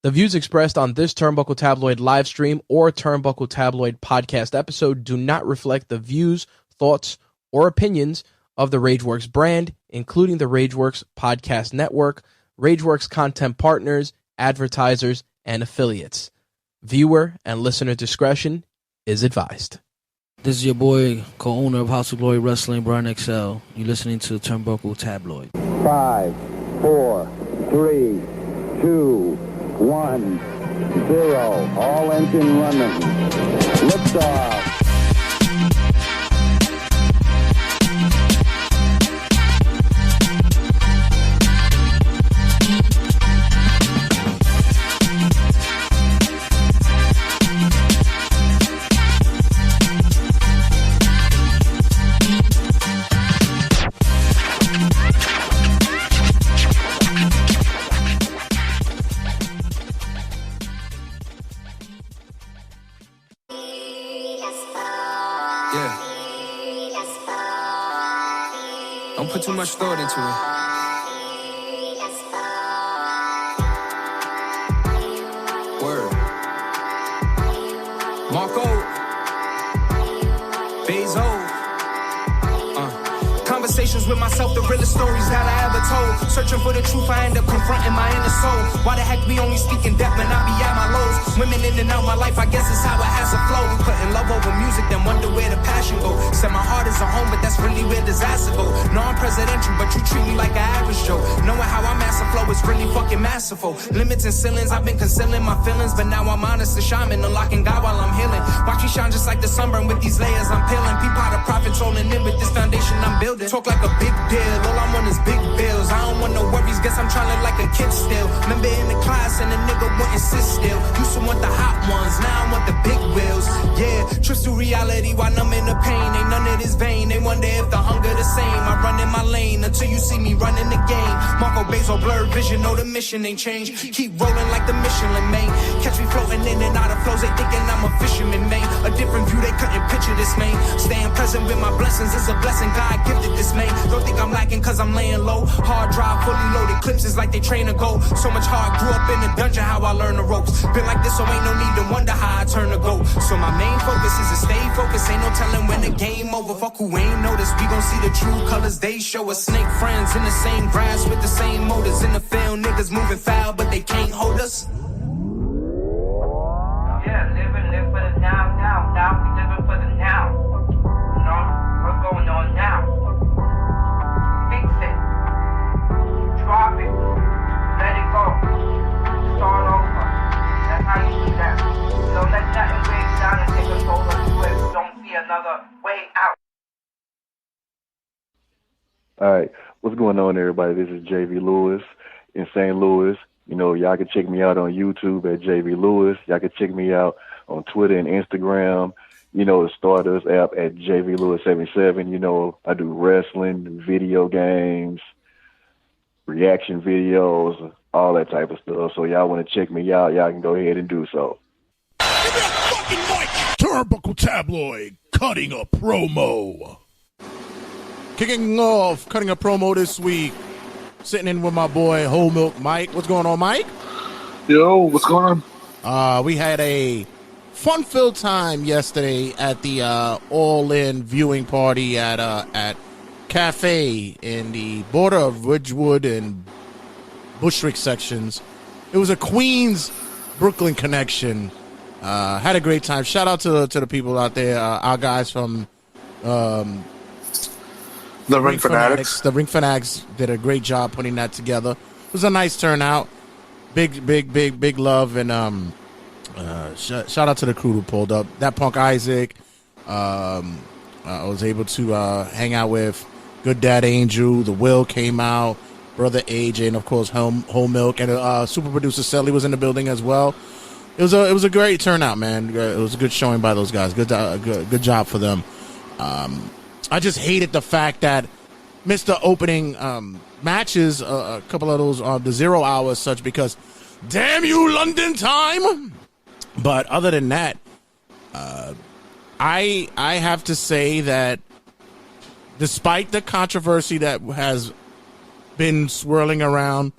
The views expressed on this Turnbuckle Tabloid live stream or Turnbuckle Tabloid podcast episode do not reflect the views, thoughts, or opinions of the Rageworks brand, including the Rageworks podcast network, Rageworks content partners, advertisers, and affiliates. Viewer and listener discretion is advised. This is your boy, co-owner of House of Glory Wrestling, Brian XL. You're listening to Turnbuckle Tabloid. 5, 4, 3, 2, 1, 0. All engine running. Liftoff. Don't put too much thought into it. Word. Marco. Bezo. Conversations with myself, the realest stories that I ever told. Searching for the truth, I end up confronting my inner soul. Why the heck we only speak in depth when I be at my lows? Women in and out my life, I guess it's how it has to flow. Putting love over music, then wonder where the passion go. Said my heart is a home, but that's really where disaster go. No, I'm presidential, but you treat me like an average Joe. Knowing how I master flow is really fucking masterful. Limits and ceilings, I've been concealing my feelings, but now I'm honest to shaman, unlocking God while I'm healing. Watch me shine just like the sunburn with these layers I'm peeling. Peep how the prophets rolling in with this foundation I'm building. Talk like a big deal, all I want is big bills. I don't want no worries, guess I'm trying to like a kid still. Remember in the class and the nigga wouldn't sit still. Used to want the hot ones, now I want the big wheels. Yeah, trips to reality while I'm in the pain. Ain't none of this vain, they wonder if the hunger the same. I run in my lane until you see me running the game. Marco Bezo, blurred vision, no the mission ain't changed. Keep rolling like the Michelin man. Catch me floating in and out of flows, they thinking I'm a fisherman, man. A different view, they couldn't picture this, man. Staying present with my blessings is a blessing God gifted this, man. Don't think I'm lacking cause I'm laying low. Hard drive, fully loaded clips is like they train to go. So much hard, grew up in the dungeon, how I learned the ropes. Been like this, so ain't no need to wonder how I turn to go. So my main focus is to stay focused. Ain't no telling when the game over. Fuck who ain't noticed. We gon' see the true colors they show us. Snake friends in the same grass with the same motives. In the field, niggas moving foul, but they can't hold us. Yeah, live for the now. Now we living for the now. You know, what's going on now? Fix it. Drop it. Let it go. Start over. That's how you do that. Don't let nothing weigh you down and take control of you if you don't see another way out. All right, what's going on, everybody? This is JV Lewis in St. Louis. You know, y'all can check me out on YouTube at JV Lewis. Y'all can check me out on Twitter and Instagram. You know, the Stardust app at JV Lewis 77. You know, I do wrestling, video games, reaction videos, all that type of stuff. So y'all want to check me out, y'all can go ahead and do so. Give me a fucking mic! Turnbuckle Tabloid, cutting a promo. Kicking off, cutting a promo this week. Sitting in with my boy, Whole Milk Mike. What's going on, Mike? Yo, what's going on? We had a fun-filled time yesterday at the all-in viewing party at Cafe in the border of Ridgewood and Bushwick sections. It was a Queens-Brooklyn connection. Had a great time. Shout out to the people out there, our guys from the Ring Fanatics. The Ring Fanatics did a great job putting that together. It was a nice turnout. Big love, and shout out to the crew who pulled up. That Punk Isaac, I was able to hang out with. Good Dad Angel, The Will came out, Brother AJ, and of course Whole Milk, and super producer Sally was in the building as well. It was a great turnout, man. It was a good showing by those guys. Good job for them. I just hated the fact that missed the opening matches, a couple of those the 0 hours such, because damn you London time. But other than that, I have to say that despite the controversy that has been swirling around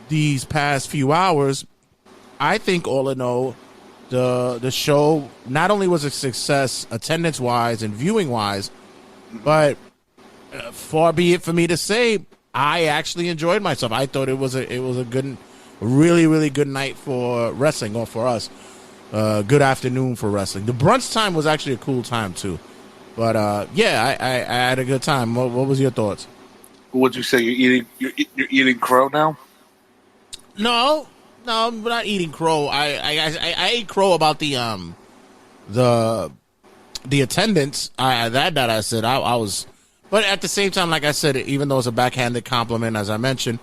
these past few hours, I think all in all, the show not only was a success attendance wise and viewing wise, but far be it for me to say I actually enjoyed myself. I thought it was a good, really, really good night for wrestling, or for us. Good afternoon for wrestling. The brunch time was actually a cool time too. But yeah, I had a good time. What was your thoughts? Would you say you're eating crow now? No, I'm not eating crow. I ate crow about the attendance. That I said I was, but at the same time, like I said, even though it's a backhanded compliment, as I mentioned,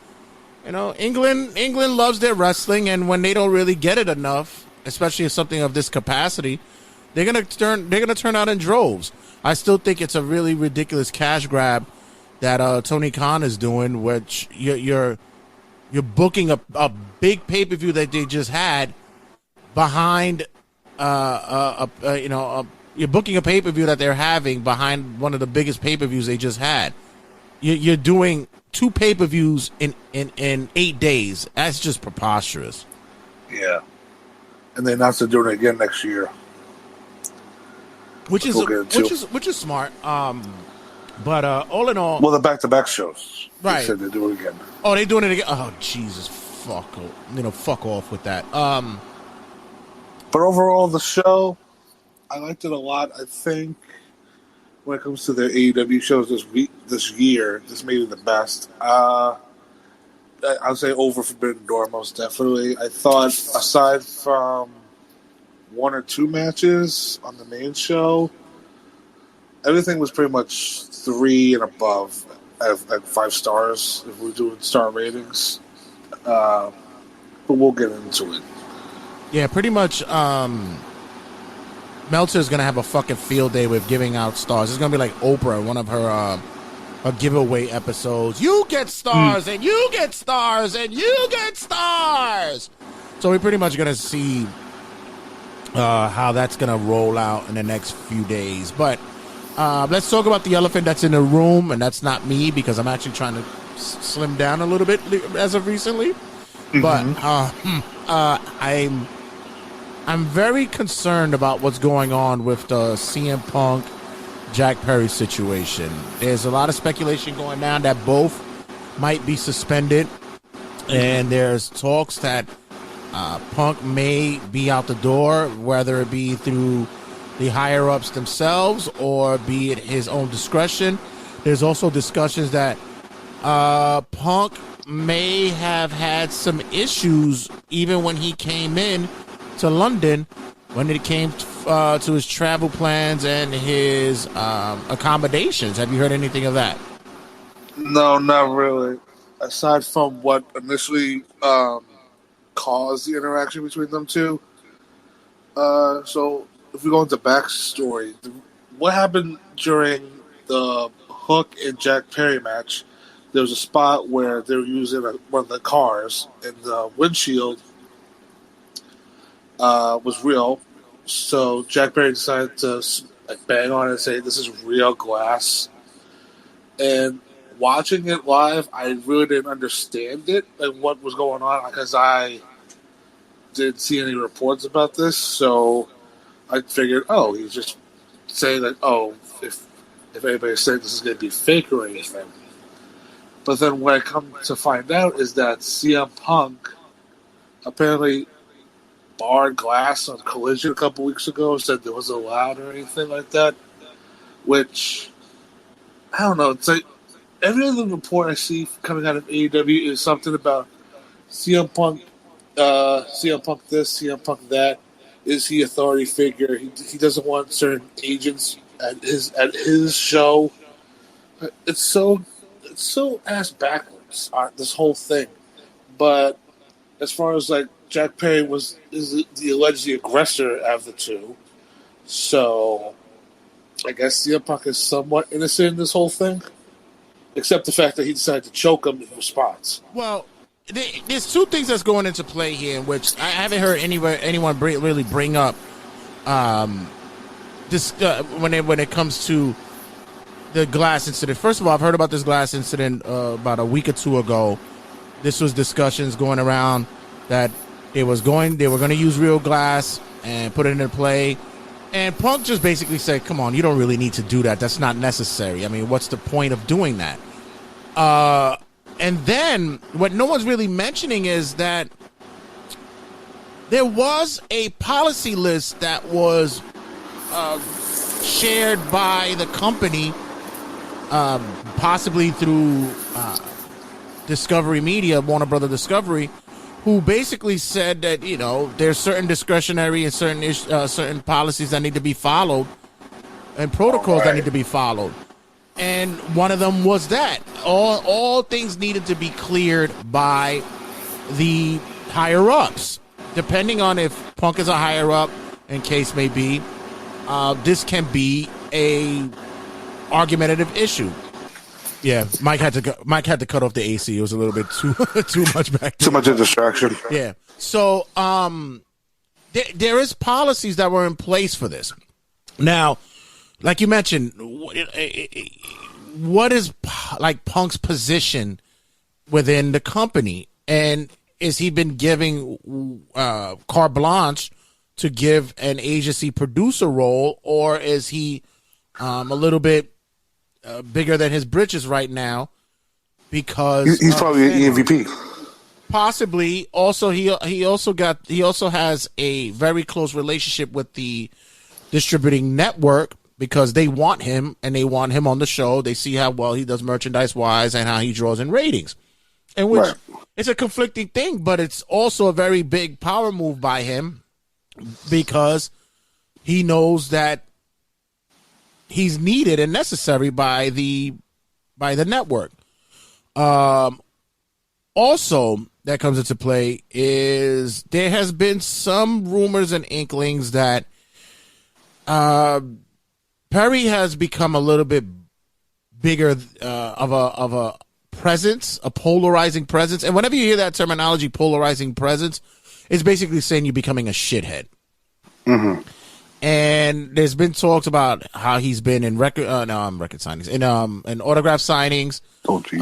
England loves their wrestling, and when they don't really get it enough, especially if something of this capacity, they're gonna turn out in droves. I still think it's a really ridiculous cash grab that Tony Khan is doing, which you're booking a big pay-per-view that they just had behind you're booking a pay-per-view that they're having behind one of the biggest pay-per-views they just had. You're doing 2 pay-per-views in 8 days. That's just preposterous. Yeah. And they're not doing it again next year. Which is smart. But all in all, well, the back-to-back shows, right? They said they're doing it again. Oh, they're doing it again. Oh, Jesus, fuck off with that. But overall, the show, I liked it a lot. I think when it comes to the AEW shows this year, this may be the best. I'll say over Forbidden Door, most definitely. I thought, aside from 1 or 2 matches on the main show, everything was pretty much 3 and above at 5 stars if we're doing star ratings. But we'll get into it. Yeah, pretty much. Meltzer's gonna have a fucking field day with giving out stars. It's gonna be like Oprah, one of her giveaway episodes. You get stars, and you get stars, and you get stars. So we're pretty much gonna see how that's gonna roll out in the next few days. But let's talk about the elephant that's in the room, and that's not me, because I'm actually trying to slim down a little bit as of recently. But I'm very concerned about what's going on with the CM Punk Jack Perry situation. There's a lot of speculation going down that both might be suspended, and there's talks that Punk may be out the door, whether it be through the higher-ups themselves or be it his own discretion. There's also discussions that Punk may have had some issues even when he came in to London, when it came to his travel plans and his accommodations. Have you heard anything of that? No, not really. Aside from what initially caused the interaction between them two. So if we go into backstory, what happened during the Hook and Jack Perry match? There was a spot where they were using one of the cars, and the windshield was real. So Jack Perry decided to bang on it and say, "This is real glass." And watching it live, I really didn't understand it and what was going on, because I didn't see any reports about this. So I figured, he's just saying that, if anybody's saying this is going to be fake or anything. But then what I come to find out is that CM Punk apparently barred glass on Collision a couple weeks ago, said it wasn't allowed or anything like that, which, I don't know, it's like every other report I see coming out of AEW is something about CM Punk this, CM Punk that. Is he authority figure? He doesn't want certain agents at his show. It's so ass backwards, this whole thing. But as far as like Jack Perry is the alleged aggressor out of the two, so I guess CM Punk is somewhat innocent in this whole thing, except the fact that he decided to choke him in response. Well, there's 2 things that's going into play here, in which I haven't heard anyone really bring up. This when it comes to the glass incident. First of all, I've heard about this glass incident about a week or 2 ago. This was discussions going around that They were going to use real glass and put it into play. And Punk just basically said, come on, you don't really need to do that. That's not necessary. I mean, what's the point of doing that? And then what no one's really mentioning is that there was a policy list that was shared by the company, possibly through Discovery Media, Warner Brother Discovery, who basically said that, you know, there's certain discretionary and certain policies that need to be followed and protocols that need to be followed. And one of them was that all things needed to be cleared by the higher ups. Depending on if Punk is a higher up, in case may be, this can be a argumentative issue. Yeah, Mike had to cut off the AC. It was a little bit too much back there. Too much of a distraction. Yeah. So there is policies that were in place for this. Now, like you mentioned, what is like Punk's position within the company, and is he been giving carte blanche to give an agency producer role, or is he a little bit bigger than his britches right now? Because he's probably an EVP. Possibly. Also, he also has a very close relationship with the distributing network, because they want him and they want him on the show. They see how well he does merchandise wise and how he draws in ratings, and which it's a conflicting thing, but it's also a very big power move by him, because he knows that he's needed and necessary by the network. Also, that comes into play is there has been some rumors and inklings that Perry has become a little bit bigger of a presence, a polarizing presence. And whenever you hear that terminology, polarizing presence, it's basically saying you're becoming a shithead. Mm-hmm. And there's been talks about how he's been in record signings, in autograph signings. Oh, geez.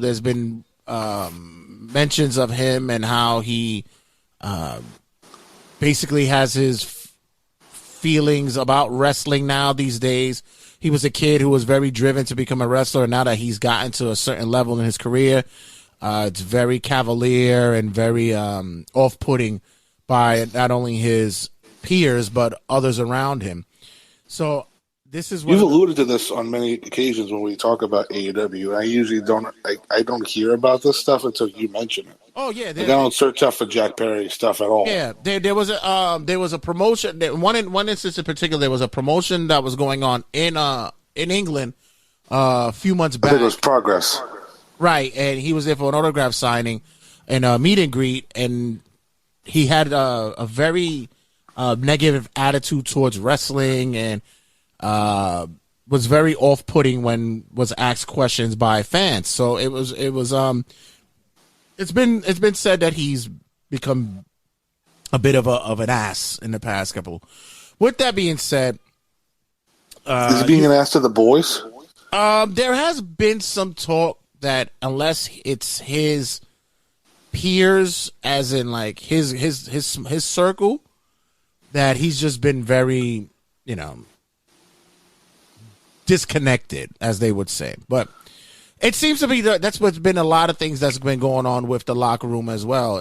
There's been mentions of him and how he basically has his feelings about wrestling now these days. He was a kid who was very driven to become a wrestler, and now that he's gotten to a certain level in his career, it's very cavalier and very off-putting by not only his peers but others around him. So this is what you've alluded to this on many occasions when we talk about AEW. I usually don't hear about this stuff until you mention it. Oh yeah, I don't search up for Jack Perry stuff at all. Yeah, there was a promotion. One instance in particular, there was a promotion that was going on in England a few months back. I think it was Progress, right? And he was there for an autograph signing and a meet and greet, and he had a very negative attitude towards wrestling, and was very off-putting when was asked questions by fans. So it's been said that he's become a bit of an ass in the past couple. With that being said, is he being an ass to the boys? There has been some talk that unless it's his peers, as in like his circle, that he's just been very, disconnected, as they would say. But it seems to be that's what's been a lot of things that's been going on with the locker room as well.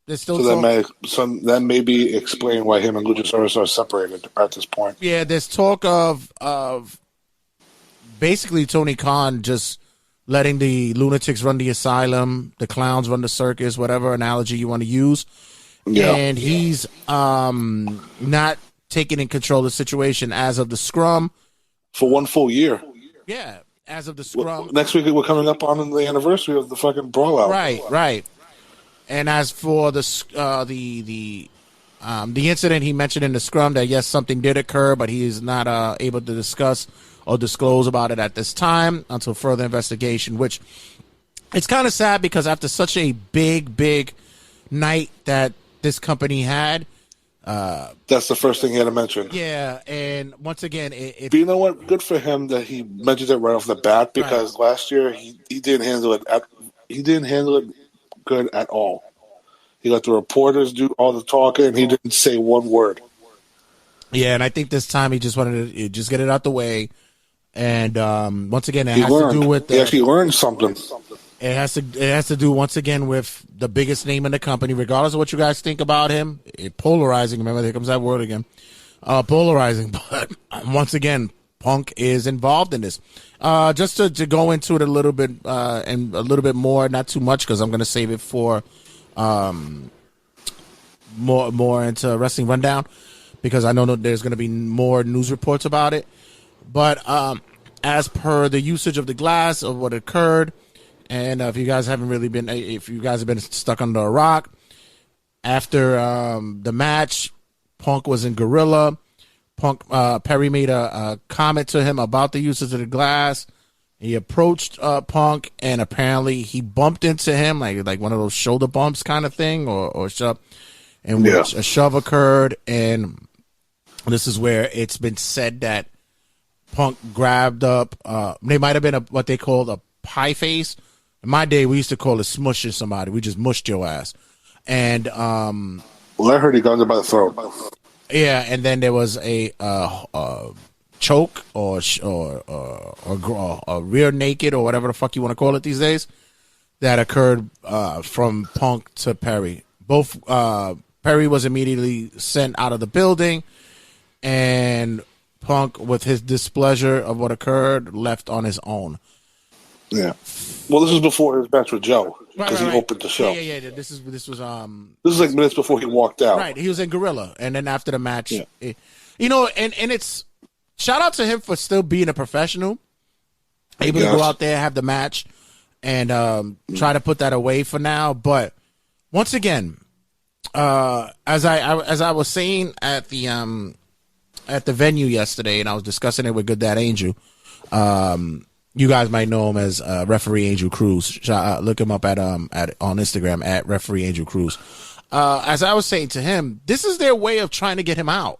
There's still that may be explain why him and Luchasaurus are separated at this point. Yeah, there's talk of basically Tony Khan just letting the lunatics run the asylum, the clowns run the circus, whatever analogy you want to use. Yeah. And he's not taking in control of the situation as of the scrum. For one full year. Yeah, as of the scrum. Next week we're coming up on the anniversary of the fucking brawl out. Right. And as for the incident he mentioned in the scrum, that yes, something did occur, but he is not able to discuss or disclose about it at this time until further investigation, which it's kind of sad because after such a big night that this company had, that's the first thing he had to mention. Yeah, and once again, but you know what? Good for him that he mentioned it right off the bat, because last year he didn't handle it. He didn't handle it good at all. He let the reporters do all the talking, and he didn't say one word. Yeah, and I think this time he just wanted to just get it out the way. And once again, it has to do with he actually learned something. It has to do once again with the biggest name in the company, regardless of what you guys think about him. Polarizing. Remember, there comes that word again. Polarizing. But once again, Punk is involved in this. Just to go into it a little bit and a little bit more, not too much, because I'm going to save it for more into Wrestling Rundown, because I know there's going to be more news reports about it. But as per the usage of the glass of what occurred, and if you guys have been stuck under a rock, after the match, Punk was in Gorilla. Perry made a comment to him about the usage of the glass. He approached Punk, and apparently he bumped into him, like one of those shoulder bumps kind of thing, or shove, in which a shove occurred. And this is where it's been said that Punk grabbed up. They might have been what they called a pie face. In my day, we used to call it smushing somebody. We just mushed your ass. And well, I heard he got him by the throat. Yeah, and then there was a choke or rear naked or whatever the fuck you want to call it these days that occurred from Punk to Perry. Both Perry was immediately sent out of the building, and Punk, with his displeasure of what occurred, left on his own. Yeah. Well, this was before his match with Joe, because he opened the show. Yeah. This was This is like minutes before he walked out. Right. He was in Gorilla, and then after the match, and it's shout out to him for still being a professional, able to go out there, have the match, and try to put that away for now. But once again, as I was saying at the venue yesterday, and I was discussing it with Good Dad Angel. You guys might know him as Referee Angel Cruz. Look him up on Instagram at Referee Angel Cruz. As I was saying to him, this is their way of trying to get him out,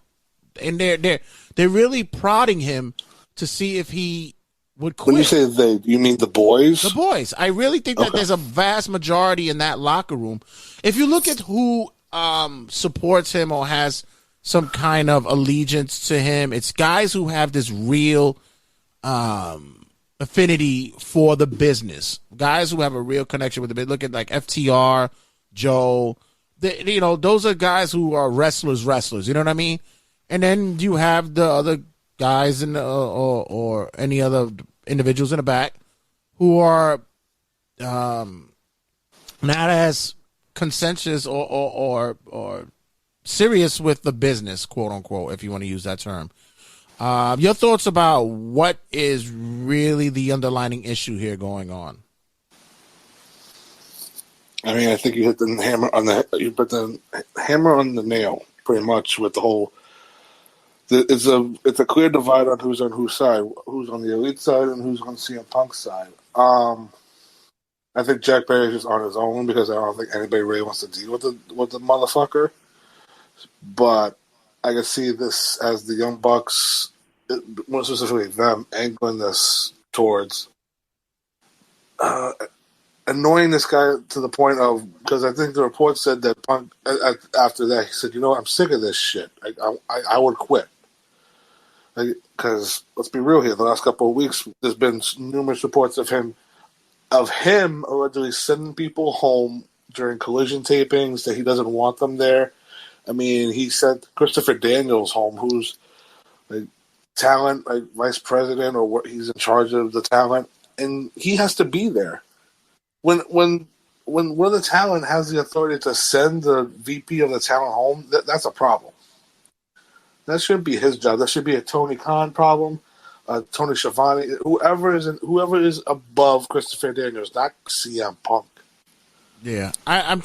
and they're really prodding him to see if he would quit. When you say they, you mean the boys? The boys. I really think that there's a vast majority in that locker room. If you look at who supports him or has some kind of allegiance to him, it's guys who have this real affinity for the business, guys who have a real connection with the business. Look at like FTR, Joe, those are guys who are wrestlers, you know what I mean? And then you have the other guys in or any other individuals in the back who are not as conscientious or serious with the business, quote unquote, if you want to use that term. Your thoughts about what is really the underlying issue here going on? I mean, I think you hit the hammer on the nail pretty much with the whole. It's a clear divide on whose side, who's on the Elite side and who's on CM Punk's side. I think Jack Perry is just on his own because I don't think anybody really wants to deal with the motherfucker. But I can see this as the Young Bucks, more specifically them, angling this towards annoying this guy to the point of, because I think the report said that Punk, after that, he said, I'm sick of this shit. I would quit. Because let's be real here, the last couple of weeks, there's been numerous reports of him allegedly sending people home during collision tapings, that he doesn't want them there. I mean, he sent Christopher Daniels home, who's like talent, like vice president, or what, he's in charge of the talent, and he has to be there. When the talent has the authority to send the VP of the talent home, that's a problem. That shouldn't be his job. That should be a Tony Khan problem, Tony Schiavone, whoever is above Christopher Daniels, not CM Punk. Yeah, I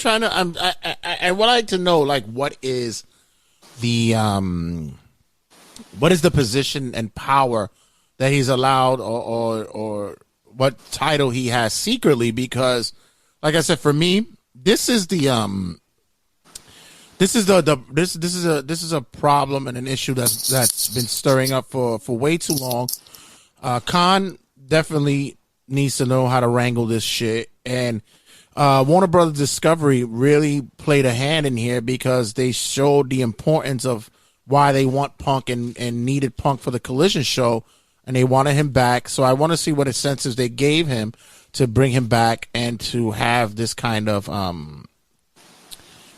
would like to know, like, what is the position and power that he's allowed, or what title he has secretly? Because, like I said, for me, this is a problem and an issue that's been stirring up for way too long. Khan definitely needs to know how to wrangle this shit, and Warner Brothers Discovery really played a hand in here because they showed the importance of why they want Punk and needed Punk for the Collision show, and they wanted him back. So I want to see what incentives they gave him to bring him back and to have this kind of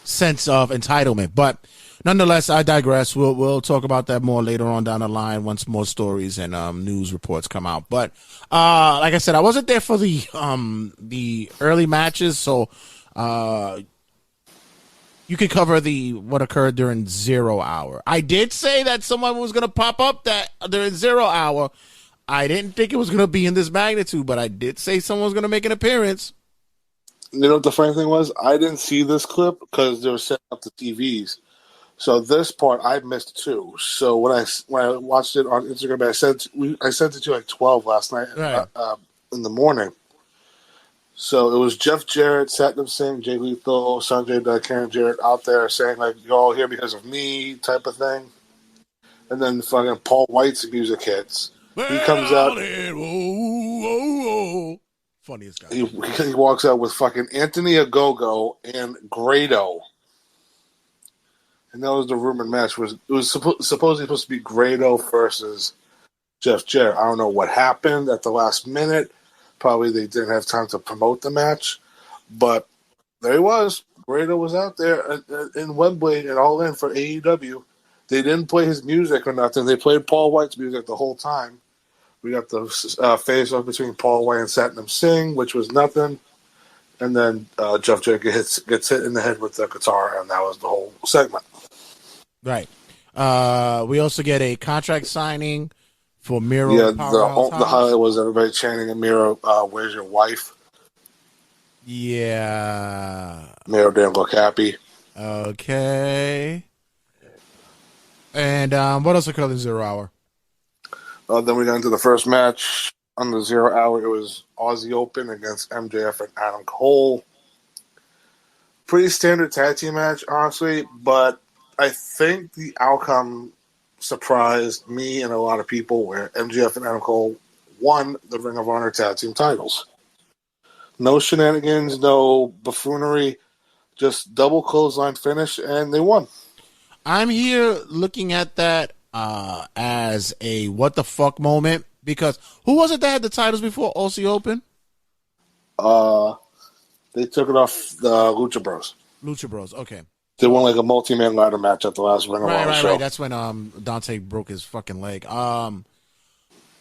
sense of entitlement. But nonetheless, I digress. We'll talk about that more later on down the line once more stories and news reports come out. But like I said, I wasn't there for the early matches, so you could cover what occurred during 0 Hour. I did say that someone was going to pop up that during 0 Hour. I didn't think it was going to be in this magnitude, but I did say someone was going to make an appearance. You know what the funny thing was? I didn't see this clip because they were setting up the TVs. So this part I missed too. So when I watched it on Instagram, I sent it to you like 12 last night in the morning. So it was Jeff Jarrett, Satnam Singh, Jay Lethal, Sanjay Dutt, Karen Jarrett out there saying like, "You're all here because of me," type of thing. And then fucking Paul White's music hits. He comes out. Funniest guy. He walks out with fucking Anthony Ogogo and Grado. And that was the rumored match. It was supposedly supposed to be Grado versus Jeff Jarrett. I don't know what happened at the last minute. Probably they didn't have time to promote the match. But there he was. Grado was out there in Wembley and All In for AEW. They didn't play his music or nothing. They played Paul White's music the whole time. We got the face-off between Paul White and Satnam Singh, which was nothing. And then Jeff Jarrett gets hit in the head with the guitar, and that was the whole segment. Right. We also get a contract signing for Miro. Yeah, the highlight was everybody chanting at Miro, "Where's your wife?" Yeah. Miro didn't look happy. Okay. And what else occurred in 0 Hour? Then we got into the first match on the 0 Hour. It was Aussie Open against MJF and Adam Cole. Pretty standard tag team match, honestly, but I think the outcome surprised me and a lot of people where MJF and Adam Cole won the Ring of Honor tag team titles. No shenanigans, no buffoonery, just double clothesline finish, and they won. I'm here looking at that as a what the fuck moment, because who was it that had the titles before Aussie Open? They took it off the Lucha Bros. Lucha Bros, okay. They won like a multi-man ladder match at the last Ring of Honor show. Right. That's when Dante broke his fucking leg.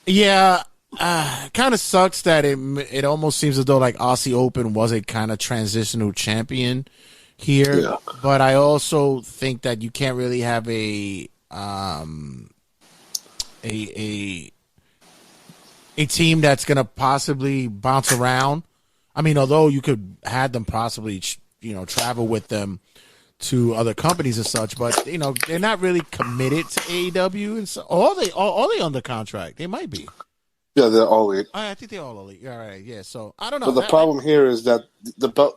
Yeah, kind of sucks that it almost seems as though like Aussie Open was a kind of transitional champion here. Yeah. But I also think that you can't really have a team that's gonna possibly bounce around. I mean, although you could have them possibly, travel with them to other companies and such, but they're not really committed to AEW, and so are they under contract? They might be. Yeah, they're all elite. I think they're all elite. All right, yeah. So I don't know. But the problem here is that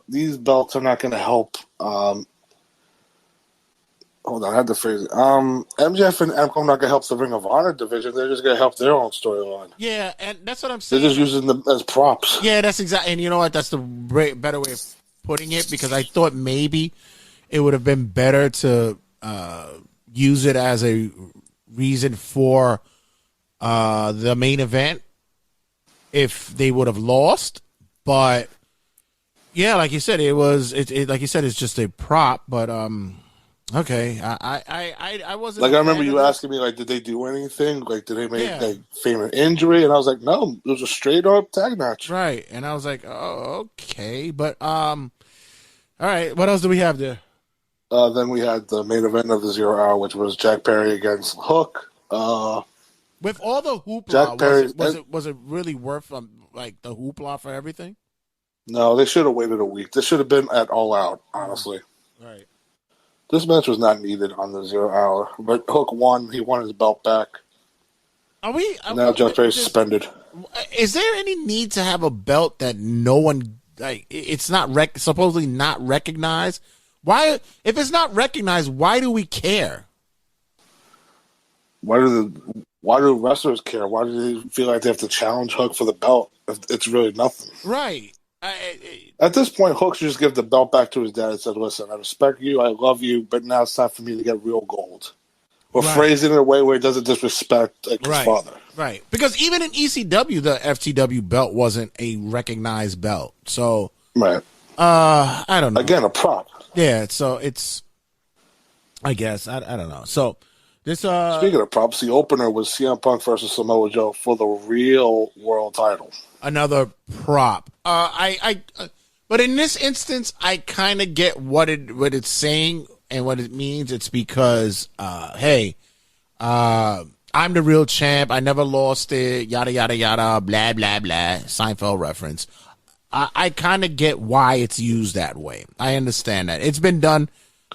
these belts are not going to help. Hold on, I had to phrase it. MJF and MCO are not going to help the Ring of Honor division. They're just going to help their own storyline. Yeah, and that's what I'm saying. They're just using them as props. Yeah, that's exactly. And you know what? That's the better way of putting it, because I thought maybe it would have been better to use it as a reason for the main event if they would have lost. But yeah, like you said, like you said, it's just a prop. But okay, I wasn't like, I remember you asking me, like, did they do anything? Like, did they make feign an injury? And I was like, no, it was a straight up tag match. Right. And I was like, oh, okay, but all right, what else do we have there? Then we had the main event of the 0 Hour, which was Jack Perry against Hook. With all the hoopla, was it really worth like the hoopla for everything? No, they should have waited a week. This should have been at All Out, honestly. Right. This match was not needed on the 0 Hour, but Hook won. He won his belt back. Now Jack Perry's suspended. Is there any need to have a belt that no one, like, it's not supposedly not recognized? Why, if it's not recognized, why do we care? Why do wrestlers care? Why do they feel like they have to challenge Hook for the belt if it's really nothing? Right. At this point, Hook should just give the belt back to his dad and said, "Listen, I respect you, I love you, but now it's time for me to get real gold." Or phrase it in a way where it doesn't disrespect his father. Right. Because even in ECW, the FTW belt wasn't a recognized belt. So, right. I don't know. Again, a prop. Yeah, so it's, I guess, I don't know. So, this... Speaking of props, the opener was CM Punk versus Samoa Joe for the real world title. Another prop. But in this instance, I kind of get what it's saying and what it means. It's because, hey, I'm the real champ. I never lost it. Yada, yada, yada. Blah, blah, blah. Seinfeld reference. I kind of get why it's used that way. I understand that. It's been done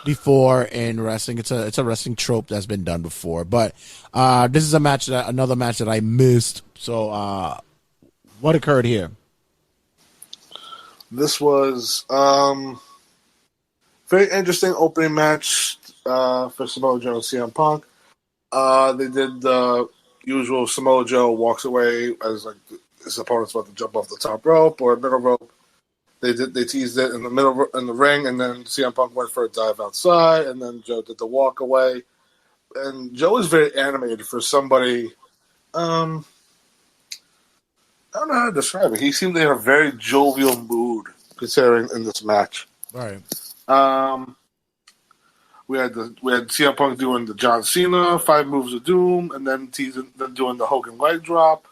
before in wrestling. It's a wrestling trope that's been done before. But this is another match that I missed. So what occurred here? This was very interesting opening match for Samoa Joe and CM Punk. They did the usual Samoa Joe walks away as like his opponent's about to jump off the top rope or middle rope. They teased it in the middle in the ring, and then CM Punk went for a dive outside, and then Joe did the walk away. And Joe is very animated for somebody. I don't know how to describe it. He seemed in a very jovial mood, considering in this match. Right. We had CM Punk doing the John Cena 5 moves of doom, and then doing the Hogan leg drop,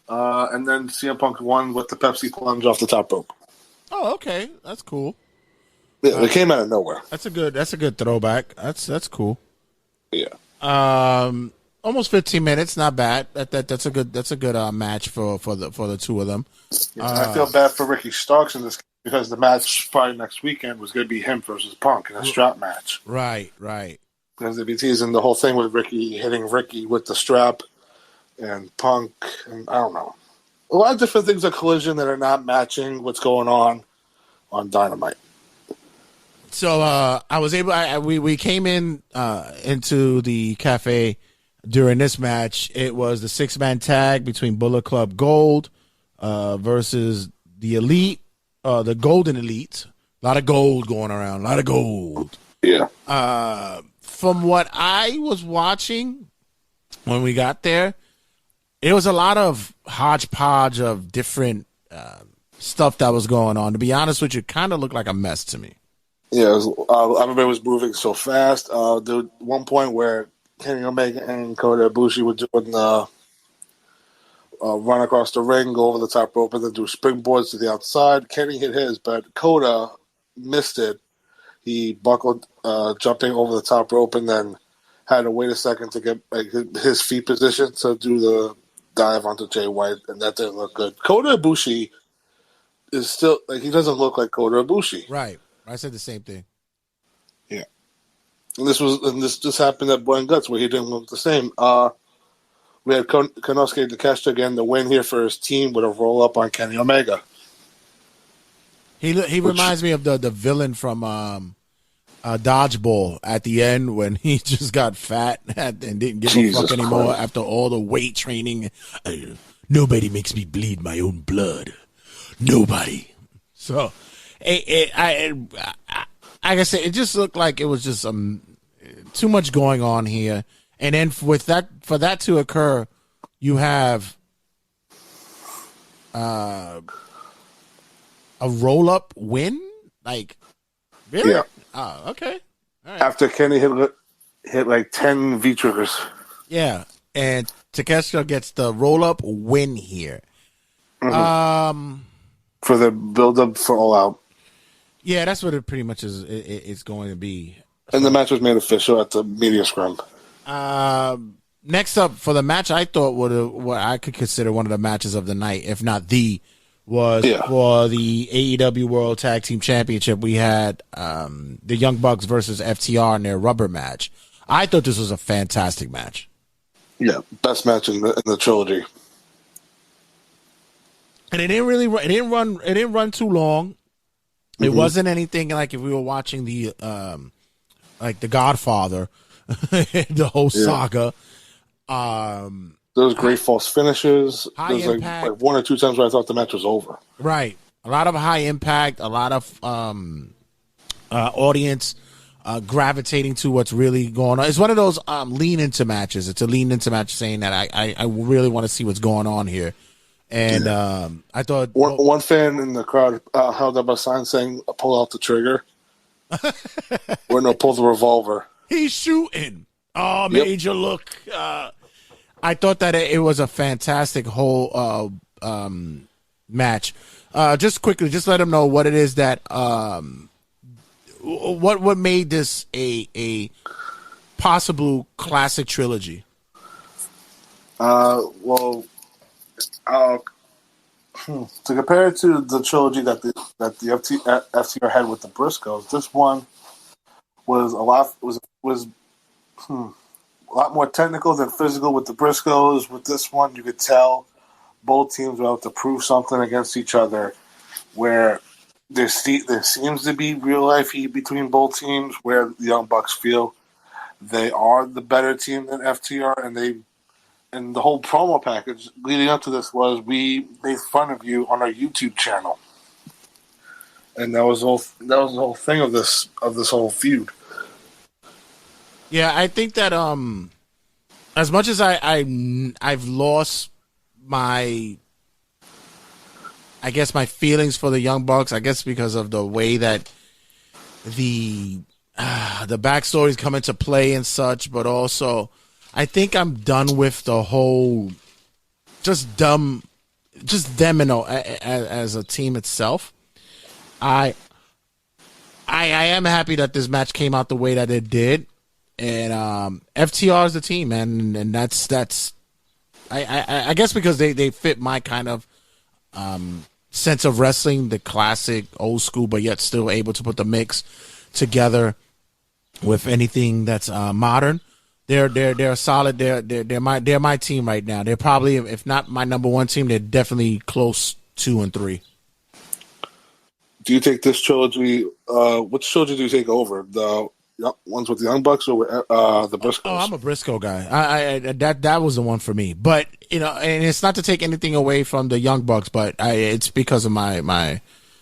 and then CM Punk won with the Pepsi plunge off the top rope. Oh, okay, that's cool. Yeah, they came out of nowhere. That's a good throwback. That's cool. Yeah. Almost 15 minutes, not bad. That's a good match for the two of them. Yeah, I feel bad for Ricky Starks in this because the match probably next weekend was going to be him versus Punk in a strap match. Right. Because they'd be teasing the whole thing with Ricky hitting Ricky with the strap and Punk, and I don't know. A lot of different things at Collision that are not matching what's going on Dynamite. So I was able. We came in into the cafe during this match. It was the 6-man tag between Bullet Club Gold versus the Elite, the Golden Elite. A lot of gold going around. A lot of gold. Yeah. From what I was watching when we got there, it was a lot of hodgepodge of different stuff that was going on. To be honest with you, it kind of looked like a mess to me. Yeah, everybody was moving so fast. There was one point where Kenny Omega and Kota Ibushi were doing the run across the ring, go over the top rope, and then do springboards to the outside. Kenny hit his, but Kota missed it. He buckled, jumping over the top rope, and then had to wait a second to get his feet positioned to do the dive onto Jay White, and that didn't look good. Kota Ibushi is still he doesn't look like Kota Ibushi. Right. I said the same thing. Yeah. And this just happened at Blood and Guts where he didn't look the same. We had Konosuke Takeshita again the win here for his team with a roll up on Kenny Omega. He reminds me of the villain from Dodgeball at the end when he just got fat and didn't give a fuck anymore after all the weight training. Nobody makes me bleed my own blood. Nobody. So, like I said, it just looked like it was just too much going on here. And then for that to occur, you have a roll-up win? Like, really? Yeah. Oh, okay. All right. After Kenny hit like 10 V-triggers. Yeah, and Takeshita gets the roll-up win here. Mm-hmm. For the build-up for All Out. Yeah, that's what it pretty much is. It's going to be. And the match was made official at the media scrum. Next up for the match, I thought what I could consider one of the matches of the night, if not was for the AEW World Tag Team Championship. We had the Young Bucks versus FTR in their rubber match. I thought this was a fantastic match. Yeah, best match in the trilogy. And it didn't run too long. It wasn't anything like if we were watching the like The Godfather, the whole saga. There was great false finishes. High There's impact. like one or two times where I thought the match was over. Right. A lot of high impact, a lot of audience gravitating to what's really going on. It's one of those lean into matches. It's a lean into match saying that I really want to see what's going on here. And I thought one fan in the crowd held up a sign saying, "Pull out the trigger," or no, pull the revolver. He's shooting. Oh, major look. I thought that it was a fantastic whole match. Just quickly, just let them know what it is that what made this a possible classic trilogy. To compare it to the trilogy that the FTR had with the Briscoes, this one was a lot more technical than physical with the Briscoes. With this one, you could tell both teams were able to prove something against each other, where there seems to be real life heat between both teams, where the Young Bucks feel they are the better team than FTR, and the whole promo package leading up to this was, we made fun of you on our YouTube channel, and that was the whole thing of this whole feud. Yeah, I think that as much as I've lost my, I guess, my feelings for the Young Bucks, I guess because of the way that the backstories come into play and such, but also I think I'm done with the whole just them as a team itself. I am happy that this match came out the way that it did, and FTR is the team, man, and that's I guess because they fit my kind of sense of wrestling, the classic old school, but yet still able to put the mix together with anything that's modern. They're solid. They're my team right now. They're probably, if not my number one team, they're definitely close 2 and 3. Do you take this trilogy? Which trilogy do you take over? The ones with the Young Bucks or the Briscoes? Oh, I'm a Briscoe guy. That was the one for me. But and it's not to take anything away from the Young Bucks, but it's because of my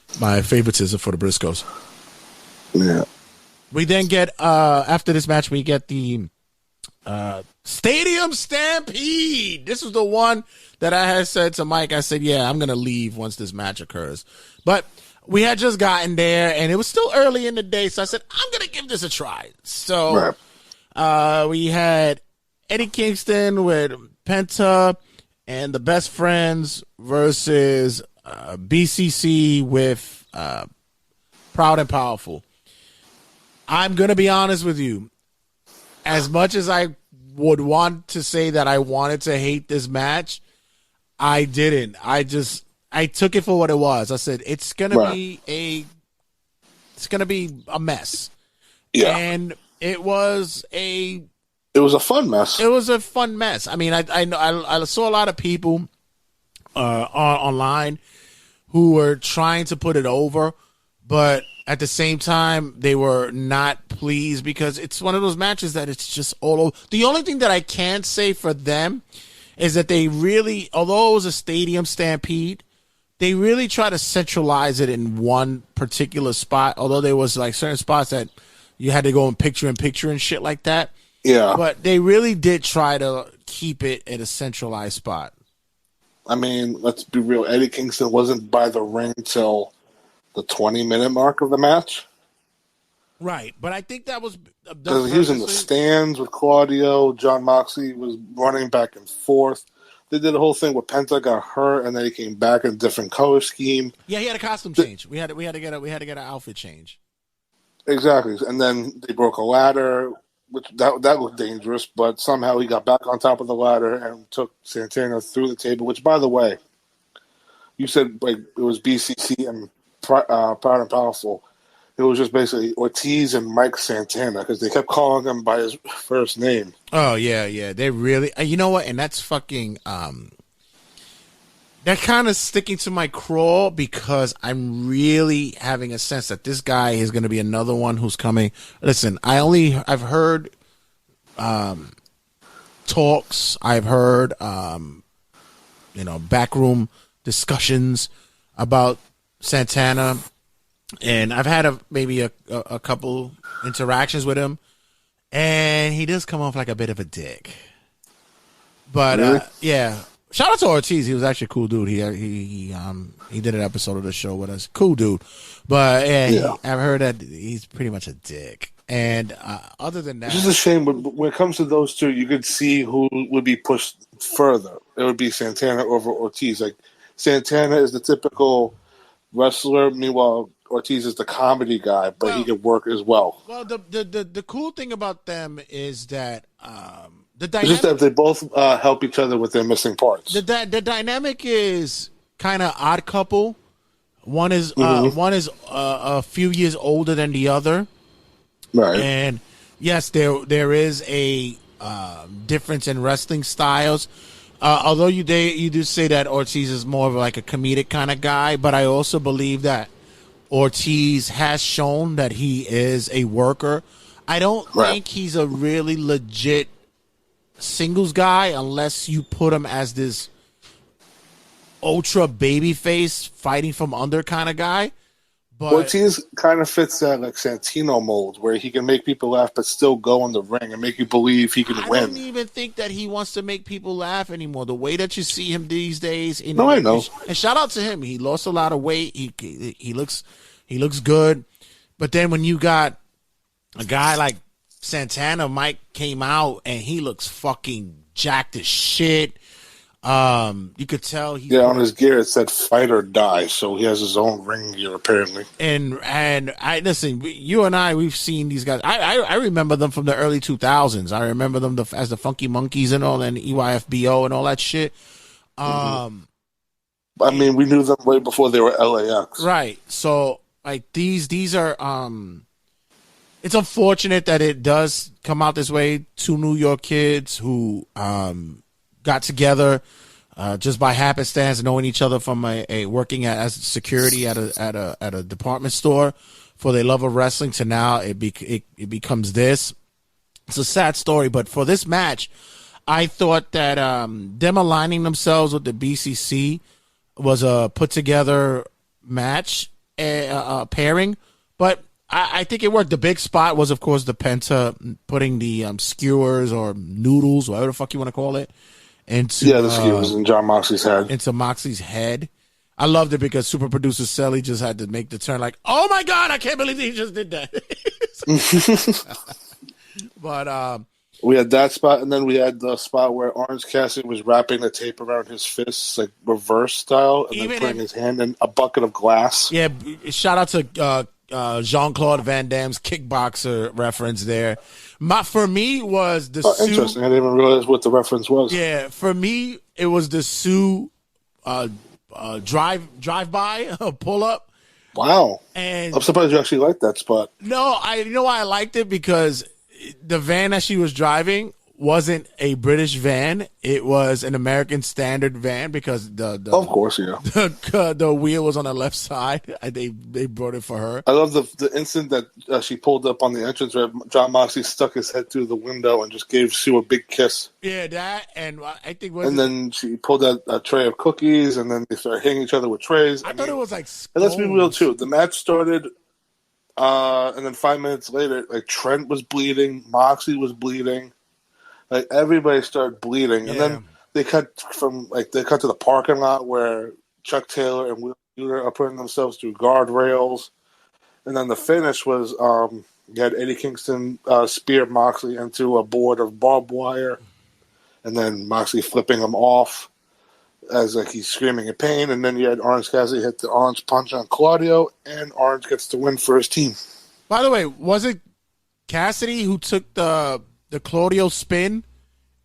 favoritism for the Briscoes. Yeah. We then get after this match, we get the Stadium Stampede. This was the one that I had said to Mike. I said, yeah, I'm going to leave once this match occurs. But we had just gotten there, and it was still early in the day, so I said, I'm going to give this a try. So we had Eddie Kingston with Penta and the Best Friends versus BCC with Proud and Powerful. I'm going to be honest with you. As much as I would want to say that I wanted to hate this match, I didn't. I took it for what it was. I said it's gonna be a mess. Yeah, and it was a fun mess. It was a fun mess. I mean, I saw a lot of people online who were trying to put it over, but at the same time, they were not pleased because it's one of those matches that it's just all over. The only thing that I can say for them is that they really, although it was a Stadium Stampede, they really try to centralize it in one particular spot, although there was like certain spots that you had to go in picture and shit like that. Yeah. But they really did try to keep it at a centralized spot. I mean, let's be real. Eddie Kingston wasn't by the ring till the 20-minute mark of the match. Right, but I think that was... Because he was in the stands with Claudio. John Moxley was running back and forth. They did a whole thing where Penta got hurt, and then he came back in a different color scheme. Yeah, he had a costume change. We had to get an outfit change. Exactly, and then they broke a ladder, which that looked dangerous. But somehow he got back on top of the ladder and took Santana through the table. Which, by the way, you said like it was BCC and Proud and Powerful. It was just basically Ortiz and Mike Santana because they kept calling him by his first name. Oh, yeah. They really... You know what? And that's fucking... that kind of sticking to my craw because I'm really having a sense that this guy is going to be another one who's coming. Listen, I've heard talks. I've heard, backroom discussions about Santana, and I've had maybe a couple interactions with him, and he does come off like a bit of a dick. But really? yeah, shout out to Ortiz. He was actually a cool dude. He did an episode of the show with us. Cool dude. But yeah. I've heard that he's pretty much a dick. And other than that, it's just a shame. When it comes to those two, you could see who would be pushed further. It would be Santana over Ortiz. Like Santana is the typical wrestler, meanwhile Ortiz is the comedy guy, but he could work as well. Well, the cool thing about them is that the it's dynamic, just that they both help each other with their missing parts. The dynamic is kind of odd couple. One is a few years older than the other. Right. And yes, there is a difference in wrestling styles. Although you do say that Ortiz is more of like a comedic kind of guy, but I also believe that Ortiz has shown that he is a worker. I don't think he's a really legit singles guy unless you put him as this ultra babyface fighting from under kind of guy. But Ortiz kind of fits that like Santino mold where he can make people laugh but still go in the ring and make you believe he can win. I don't even think that he wants to make people laugh anymore. The way that you see him these days, I know. And shout out to him. He lost a lot of weight. He looks good. But then when you got a guy like Santana, Mike came out and he looks fucking jacked as shit. You could tell on his gear it said fight or die, so he has his own ring gear apparently. And I listen, you and we've seen these guys. I remember them from the early 2000s. I remember them as the Funky Monkeys and all, and EYFBO and all that shit. I mean, we knew them way before they were LAX, right? So like these are it's unfortunate that it does come out this way. Two New York kids who got together just by happenstance, knowing each other from a working as security at a department store for their love of wrestling to now it becomes this. It's a sad story, but for this match, I thought that them aligning themselves with the BCC was a put together match pairing, but I think it worked. The big spot was, of course, the Penta putting the skewers or noodles, whatever the fuck you want to call it, into the skewers in John Moxley's head. Into Moxley's head. I loved it because super producer Selly just had to make the turn like, oh my God, I can't believe he just did that. But we had that spot, and then we had the spot where Orange Cassidy was wrapping the tape around his fists, like reverse style, and then putting his hand in a bucket of glass. Yeah, shout out to Jean-Claude Van Damme's kickboxer reference there. For me was the Sue. Interesting. I didn't even realize what the reference was. Yeah, for me it was the Sue drive by pull up. Wow. And I'm surprised you actually liked that spot. No, you know why I liked it? Because the van that she was driving wasn't a British van. It was an American standard van because of course, yeah, the wheel was on the left side. They brought it for her. I love the instant that she pulled up on the entrance where John Moxley stuck his head through the window and just gave Sue a big kiss. Yeah, that, and I think then she pulled out a tray of cookies, and then they started hitting each other with trays. I thought it was like scones. And let's be real too. The match started, and then 5 minutes later, like Trent was bleeding, Moxley was bleeding. Like everybody started bleeding, and then they cut to the parking lot where Chuck Taylor and Will Wheeler are putting themselves through guardrails, and then the finish was you had Eddie Kingston spear Moxley into a board of barbed wire, and then Moxley flipping him off as like he's screaming in pain, and then you had Orange Cassidy hit the orange punch on Claudio, and Orange gets the win for his team. By the way, was it Cassidy who took the Claudio spin,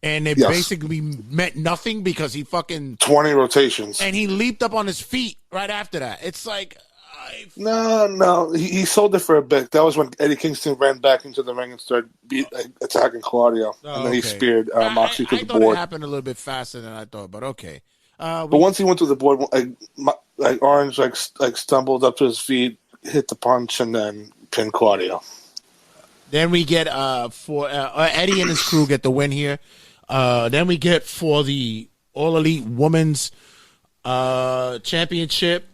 and it basically meant nothing because he fucking 20 rotations, and he leaped up on his feet right after that? It's like no, he sold it for a bit. That was when Eddie Kingston ran back into the ring and started attacking Claudio, and then he speared Moxley to the board. It happened a little bit faster than I thought, but okay. But once he went to the board, like Orange like stumbled up to his feet, hit the punch, and then pinned Claudio. Then we get for Eddie and his crew get the win here. Then we get for the All Elite Women's Championship.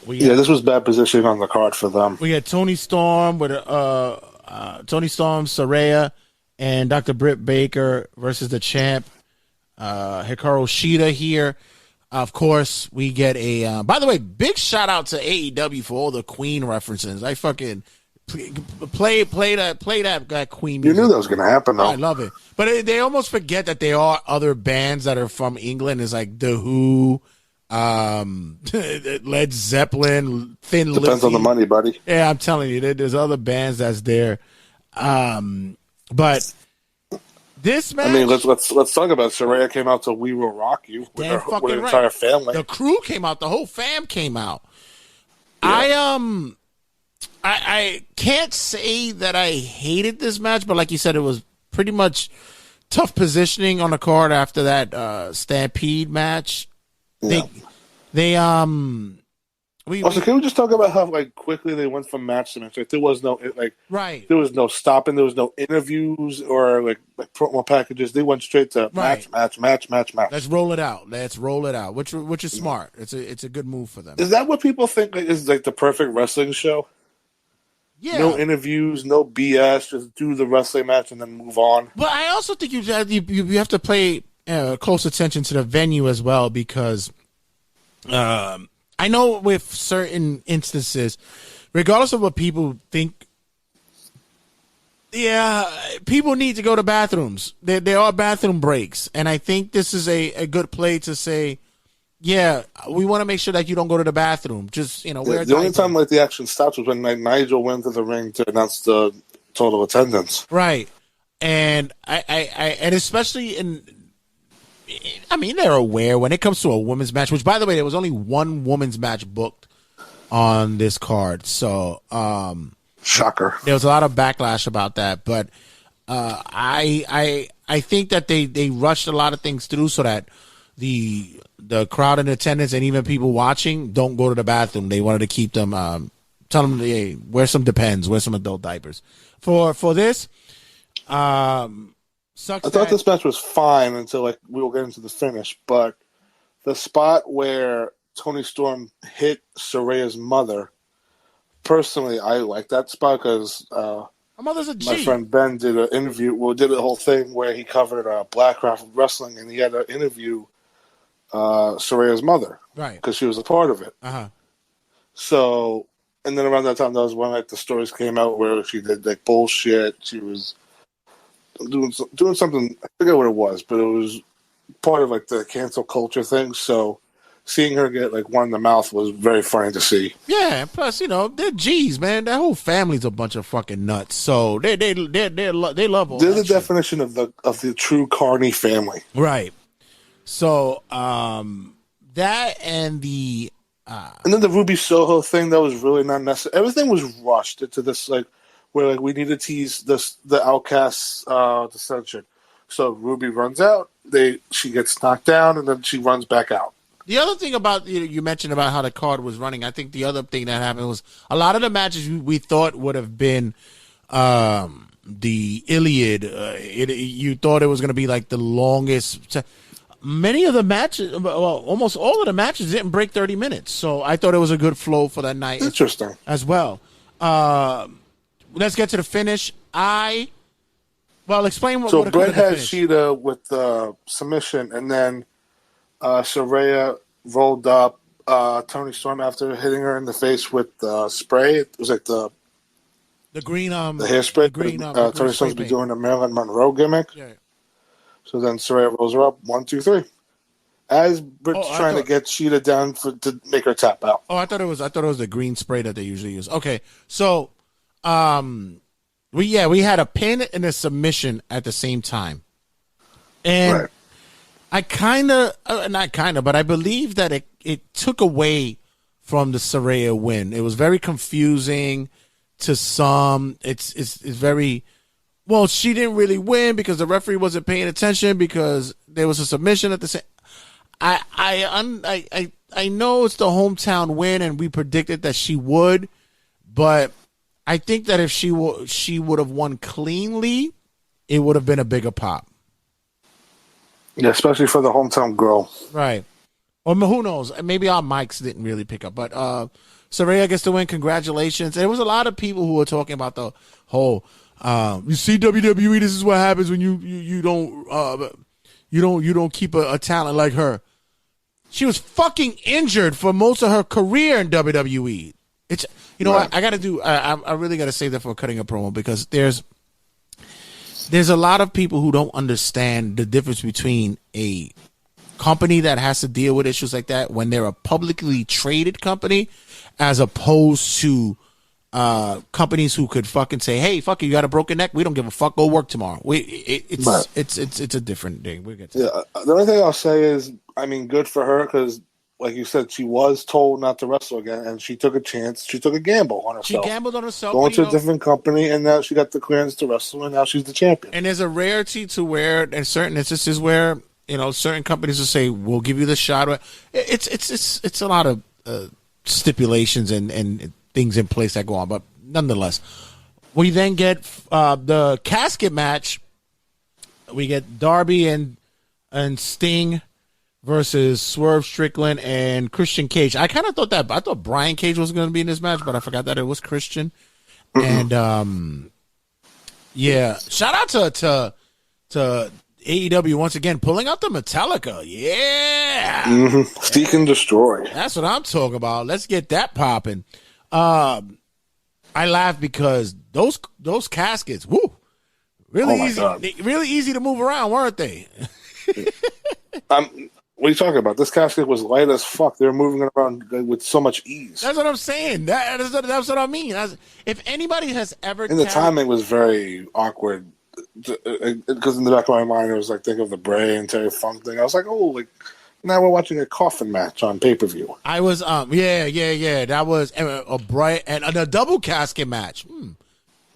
This was bad positioning on the card for them. We had Tony Storm with Tony Storm, Saraya, and Dr. Britt Baker versus the champ, Hikaru Shida here. Of course, we get a. By the way, big shout out to AEW for all the Queen references. I fucking play that Queen music. You knew that was going to happen, though. I love it, but they almost forget that there are other bands that are from England. It's like The Who, Led Zeppelin, Thin Lizzy. Depends on the money, buddy. Yeah, I'm telling you, there's other bands that's there. But this match, I mean, let's talk about it. Saraya came out to "We Will Rock You" with her entire family. The crew came out. The whole fam came out. Yeah. I can't say that I hated this match, but like you said, it was pretty much tough positioning on the card after that Stampede match. Yeah. Can we just talk about how quickly they went from match to match? There was no there was no stopping, there was no interviews or promo packages. They went straight to match. Let's roll it out. Which is smart. It's a good move for them. Is that what people think is the perfect wrestling show? Yeah. No interviews, no BS. Just do the wrestling match and then move on. But I also think you have to pay close attention to the venue as well, because I know with certain instances, regardless of what people think, people need to go to bathrooms. There are bathroom breaks, and I think this is a good play to say, we want to make sure that you don't go to the bathroom. Just wear the only time the action stops was when Nigel went to the ring to announce the total attendance. Right, and I and especially they're aware when it comes to a women's match, which, by the way, there was only one women's match booked on this card. So, shocker. There was a lot of backlash about that, but I think that they rushed a lot of things through so that the crowd in attendance and even people watching don't go to the bathroom. They wanted to keep them, tell them, hey, wear some Depends, wear some adult diapers. For this, I thought this match was fine until we will get into the finish, but the spot where Tony Storm hit Saraya's mother, personally, I like that spot because her mother's a G. My friend Ben did an interview, did a whole thing where he covered Blackcraft Wrestling, and he had to interview Saraya's mother, right? Because she was a part of it. So, and then around that time, that was when the stories came out where she did bullshit. She was doing something, I forget what it was, but it was part of the cancel culture thing. So seeing her get one in the mouth was very funny to see. Yeah, plus they're G's, man. That whole family's a bunch of fucking nuts. So they love all. They're the definition of the true Carney family, right? So that and then the Ruby Soho thing, that was really not necessary. Everything was rushed into this where we need to tease the Outcasts dissension. So Ruby runs out, she gets knocked down, and then she runs back out. The other thing about you mentioned about how the card was running, I think the other thing that happened was a lot of the matches we thought would have been the Iliad. You thought it was going to be the longest. Many of the matches, almost all of the matches didn't break 30 minutes. So I thought it was a good flow for that night. Interesting. As well. Let's get to the finish. Explain what. So Brett had Sheeta with submission, and then Saraya rolled up Tony Storm after hitting her in the face with spray. It was the green the hairspray. Tony Storm's been doing a Marilyn Monroe gimmick. Yeah. So then Saraya rolls her up 1, 2, 3. As Britt's trying to get Sheeta down to make her tap out. I thought it was the green spray that they usually use. Okay, so we had a pin and a submission at the same time, and right. But I believe that it took away from the Saraya win. It was very confusing to some. It's very. Well, she didn't really win because the referee wasn't paying attention because there was a submission at the same. I know it's the hometown win, and we predicted that she would, but I think that if she would have won cleanly, it would have been a bigger pop. Yeah, especially for the hometown girl. Right. Or who knows? Maybe our mics didn't really pick up. But Saraya gets the win. Congratulations. There was a lot of people who were talking about the whole you see WWE, this is what happens when you don't keep a talent like her. She was fucking injured for most of her career in WWE. It's right. I gotta do I really gotta save that for cutting a promo, because there's a lot of people who don't understand the difference between a company that has to deal with issues like that when they're a publicly traded company, as opposed to companies who could fucking say, "Hey, fuck you got a broken neck. We don't give a fuck. Go work tomorrow." It's a different thing. We'll get to that. The only thing I'll say is, I mean, good for her, because, like you said, she was told not to wrestle again, and she took a chance. She took a gamble on herself. She gambled on herself. Going to a different company, and now she got the clearance to wrestle, and now she's the champion. And there's a rarity to where, in certain instances, where certain companies will say, "We'll give you the shot." It's a lot of stipulations and things in place that go on, but nonetheless, we then get the casket match. We get Darby and Sting versus Swerve Strickland and Christian Cage. I thought Brian Cage was going to be in this match, but I forgot that it was Christian. And shout out to AEW once again pulling out the Metallica. Yeah, Seek and Destroy. That's what I'm talking about. Let's get that popping. I laugh because those caskets, woo, really easy, really easy to move around, weren't they? What are you talking about? This casket was light as fuck. They were moving it around with so much ease. That's what I'm saying. That's what I mean. If anybody has ever, and the timing was very awkward, because in the back of my mind, it was like, think of the Bray and Terry Funk thing. I was like, oh, like, now we're watching a coffin match on pay-per-view. I was, yeah. That was a bright and a double casket match.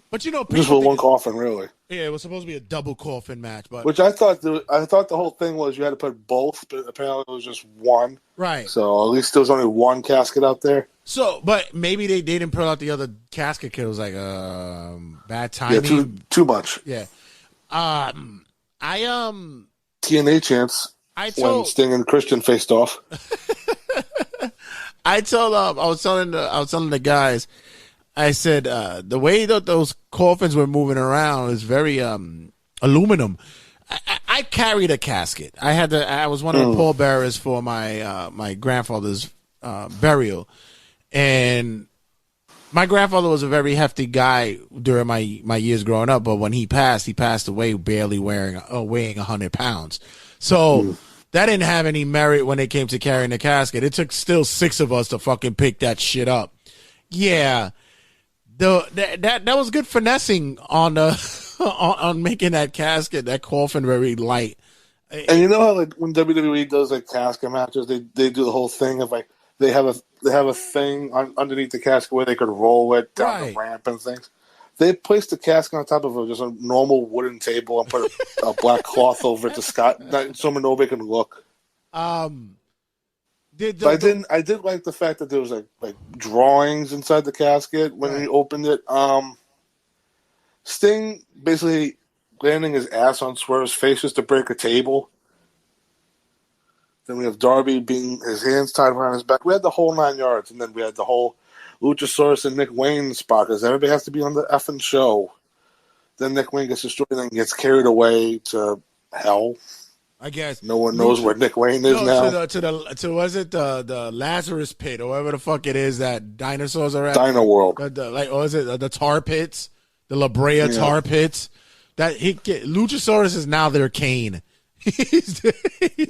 But just for one coffin, really. Yeah, it was supposed to be a double coffin match, but which I thought the whole thing was you had to put both, but apparently it was just one. Right. So at least there was only one casket out there. So, but maybe they didn't put out the other casket kit. It was like bad timing. Yeah, too much. Yeah. TNA chance. When Sting and Christian faced off. I was telling the guys, I said the way that those coffins were moving around is very aluminum. I carried a casket. I was one of the pallbearers for my grandfather's burial, and my grandfather was a very hefty guy during my years growing up. But when he passed away barely weighing 100 pounds. So that didn't have any merit when it came to carrying the casket. It took still 6 of us to fucking pick that shit up. Yeah, that was good finessing on on making that casket, that coffin, very light. And you know how, like, when WWE does like casket matches, they do the whole thing of like they have a thing underneath the casket where they could roll it down the ramp and things. They placed the casket on top of just a normal wooden table and put a black cloth over it so nobody can look. I did like the fact that there was like drawings inside the casket when he opened it. Sting basically landing his ass on Swerve's face just to break a table. Then we have Darby being his hands tied behind his back. We had the whole 9 yards, and then we had the whole Luchasaurus and Nick Wayne spot, because everybody has to be on the effing show. Then Nick Wayne gets destroyed and gets carried away to hell. I guess no one knows where Nick Wayne is now. Was it the Lazarus pit or whatever the fuck it is that dinosaurs are at? Dino World. Was it the tar pits, the La Brea tar pits? Luchasaurus is now their Kane. He's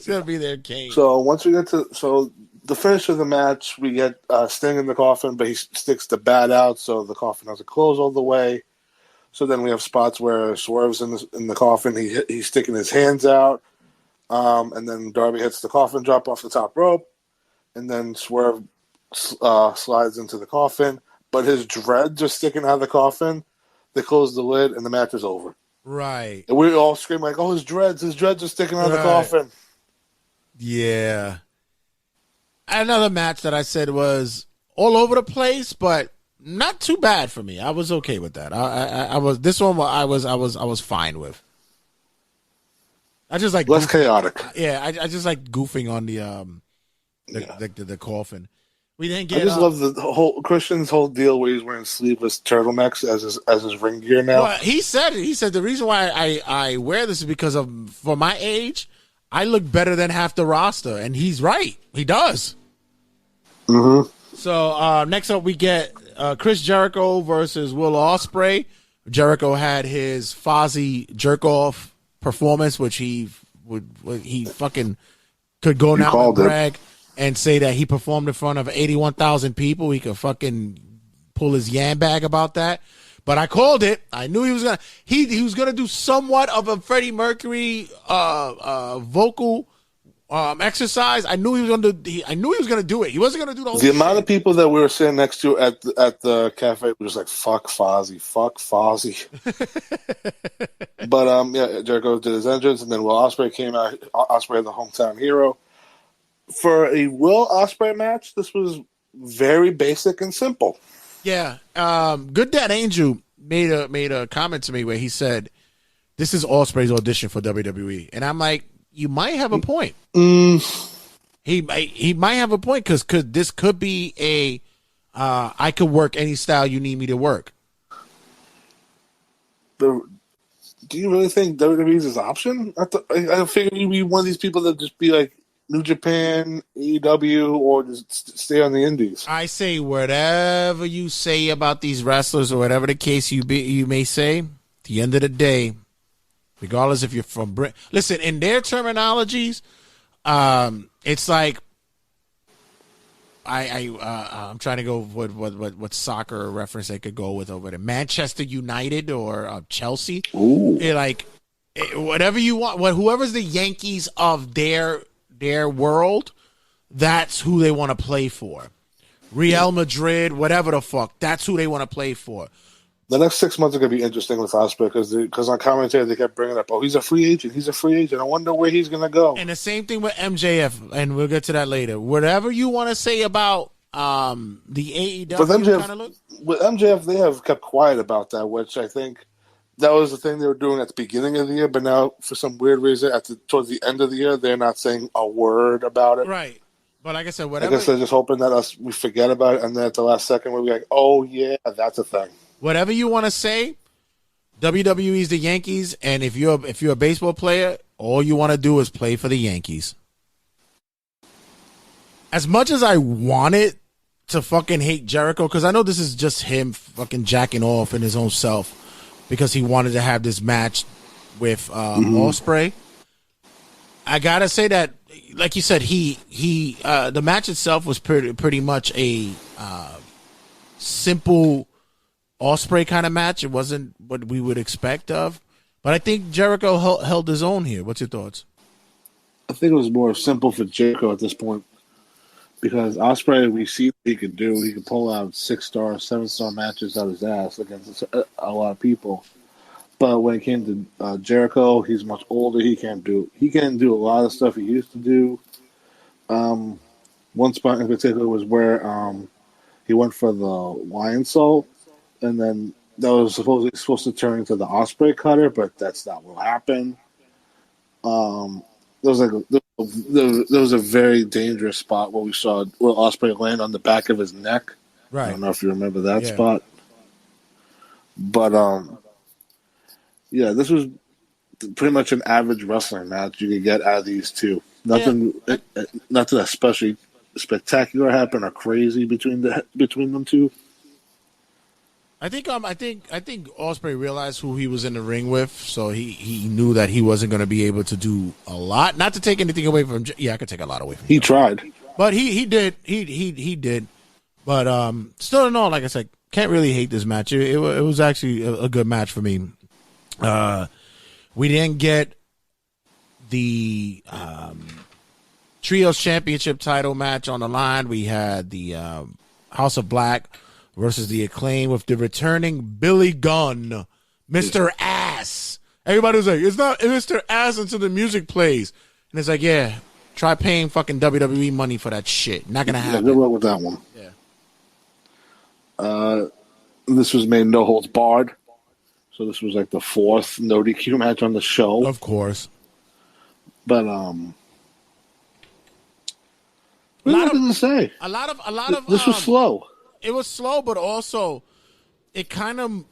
gonna be their Kane. So once we get to the finish of the match, we get Sting in the coffin, but he sticks the bat out, so the coffin doesn't close all the way. So then we have spots where Swerve's in the coffin. He's sticking his hands out, and then Darby hits the coffin drop off the top rope, and then Swerve slides into the coffin, but his dreads are sticking out of the coffin. They close the lid, and the match is over. Right. And we all scream like, "Oh, his dreads are sticking out of the coffin." Yeah. Another match that I said was all over the place, but not too bad for me. I was okay with that. I was fine with. I just like less chaotic. Yeah, I just like goofing on the coffin. We didn't get. I just love the whole Christian's whole deal where he's wearing sleeveless turtlenecks as his ring gear now. Well, he said it. He said the reason why I wear this is because for my age, I look better than half the roster, and he's right. He does. Mm-hmm. So next up, we get Chris Jericho versus Will Ospreay. Jericho had his Fozzy jerk off performance, which he fucking could go now and brag and say that he performed in front of 81,000 people. He could fucking pull his yam bag about that. But I called it. I knew he was gonna. He was gonna do somewhat of a Freddie Mercury vocal exercise. I knew he was gonna do. I knew he was gonna do it. He wasn't gonna do the whole. The amount of people that we were sitting next to at the cafe was just like, "Fuck Fozzy, fuck Fozzy." But yeah, Jericho did his entrance, and then Will Ospreay came out. Ospreay, the hometown hero. For a Will Ospreay match, this was very basic and simple. Yeah, Good Dad Angel made a comment to me where he said, "This is Ospreay's audition for WWE," and I'm like, "You might have a point." He might have a point because this could be a I could work any style you need me to work. Do you really think WWE is his option? I figured you'd be one of these people that just be like New Japan, AEW, or just stay on the indies. I say whatever you say about these wrestlers or whatever the case you may say, at the end of the day, regardless if you're from Britain. Listen, in their terminologies, it's like I'm trying to go with what soccer reference they could go with over there. Manchester United or Chelsea. Ooh. Whatever you want. Whoever's the Yankees of their world, that's who they want to play for. Real Madrid, whatever the fuck, that's who they want to play for. The next 6 months are going to be interesting with Ospreay because on commentary they kept bringing up, "Oh, he's a free agent. He's a free agent. I wonder where he's going to go." And the same thing with MJF, and we'll get to that later. Whatever you want to say about the AEW kind of look. With MJF, they have kept quiet about that, which I think that was the thing they were doing at the beginning of the year, but now for some weird reason, towards the end of the year, they're not saying a word about it. Right. But like I said, whatever. I guess they're just hoping that we forget about it, and then at the last second, we'll be like, "Oh yeah, that's a thing." Whatever you want to say, WWE is the Yankees, and if you're a baseball player, all you want to do is play for the Yankees. As much as I wanted to fucking hate Jericho, because I know this is just him fucking jacking off in his own self, because he wanted to have this match with Ospreay. I gotta say that, like you said, the match itself was pretty much a simple Ospreay kind of match. It wasn't what we would expect of, but I think Jericho held his own here. What's your thoughts? I think it was more simple for Jericho at this point because Ospreay, we see what he could do. He could pull out 6-star, 7-star matches out his ass against a lot of people. But when it came to Jericho, he's much older. He can't do a lot of stuff he used to do. One spot in particular was where he went for the lion salt, and then that was supposed to turn into the Ospreay cutter, but that's not what happened. There was a very dangerous spot where we saw Will Ospreay land on the back of his neck. Right. I don't know if you remember that spot, but yeah, this was pretty much an average wrestling match you could get out of these two. Nothing especially spectacular happened or crazy between them two. I think Ospreay realized who he was in the ring with, so he knew that he wasn't going to be able to do a lot. Not to take anything away from him. Yeah, I could take a lot away from him. He tried, but he did. He did. But still in all, like I said, can't really hate this match. It was actually a good match for me. We didn't get the Trios Championship title match on the line. We had the House of Black versus the Acclaim with the returning Billy Gunn, Mr. Ass. Everybody was like, it's not Mr. Ass until the music plays. And it's like, yeah, try paying fucking WWE money for that shit. Not going to happen. Yeah, good luck with that one. Yeah. This was made no holds barred. So this was like the 4th no DQ match on the show. Of course. But what was I going to say? A lot of this was slow. It was slow, but also it kind of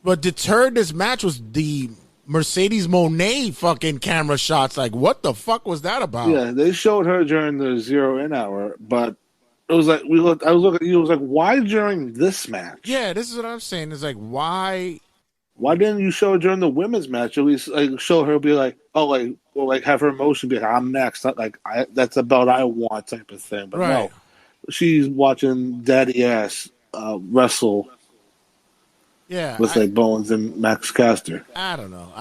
what deterred this match was the Mercedes Moné fucking camera shots. Like, what the fuck was that about? Yeah, they showed her during the 0 in hour, but it was like I was looking at you. It was like, why during this match? Yeah, this is what I'm saying. It's like, why? Why didn't you show her during the women's match? At least like show her be like, oh, like or like have her emotion be like, I'm next. Not like that's the belt I want type of thing. But no, she's watching daddy ass wrestle. Yeah, with like Bowens and Max Caster. I don't know.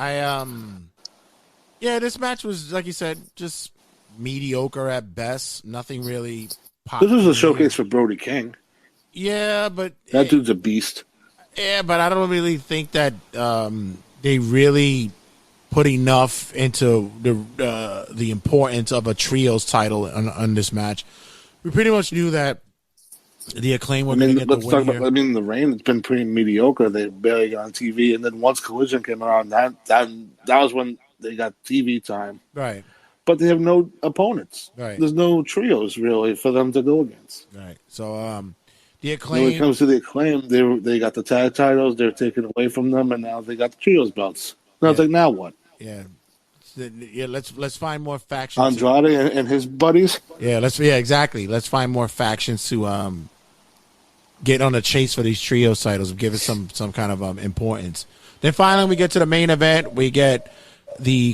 Yeah, this match was, like you said, just mediocre at best. Nothing really This was a showcase for Brody King. Yeah, but that dude's a beast. Yeah, but I don't really think that they really put enough into the importance of a trios title on this match. We pretty much knew that the Acclaim were going to get the win here. The reign has been pretty mediocre. They barely got on TV, and then once Collision came around, that was when they got TV time. Right. But they have no opponents. Right. There's no trios really for them to go against. Right. So the Acclaim. When it comes to the Acclaim, they got the tag titles. They're taken away from them, and now they got the trios belts. Now it's like, now what? Yeah. Yeah, let's find more factions. Andrade and his buddies. Yeah, exactly. Let's find more factions to get on the chase for these trio titles, give it some kind of importance. Then finally, we get to the main event. We get the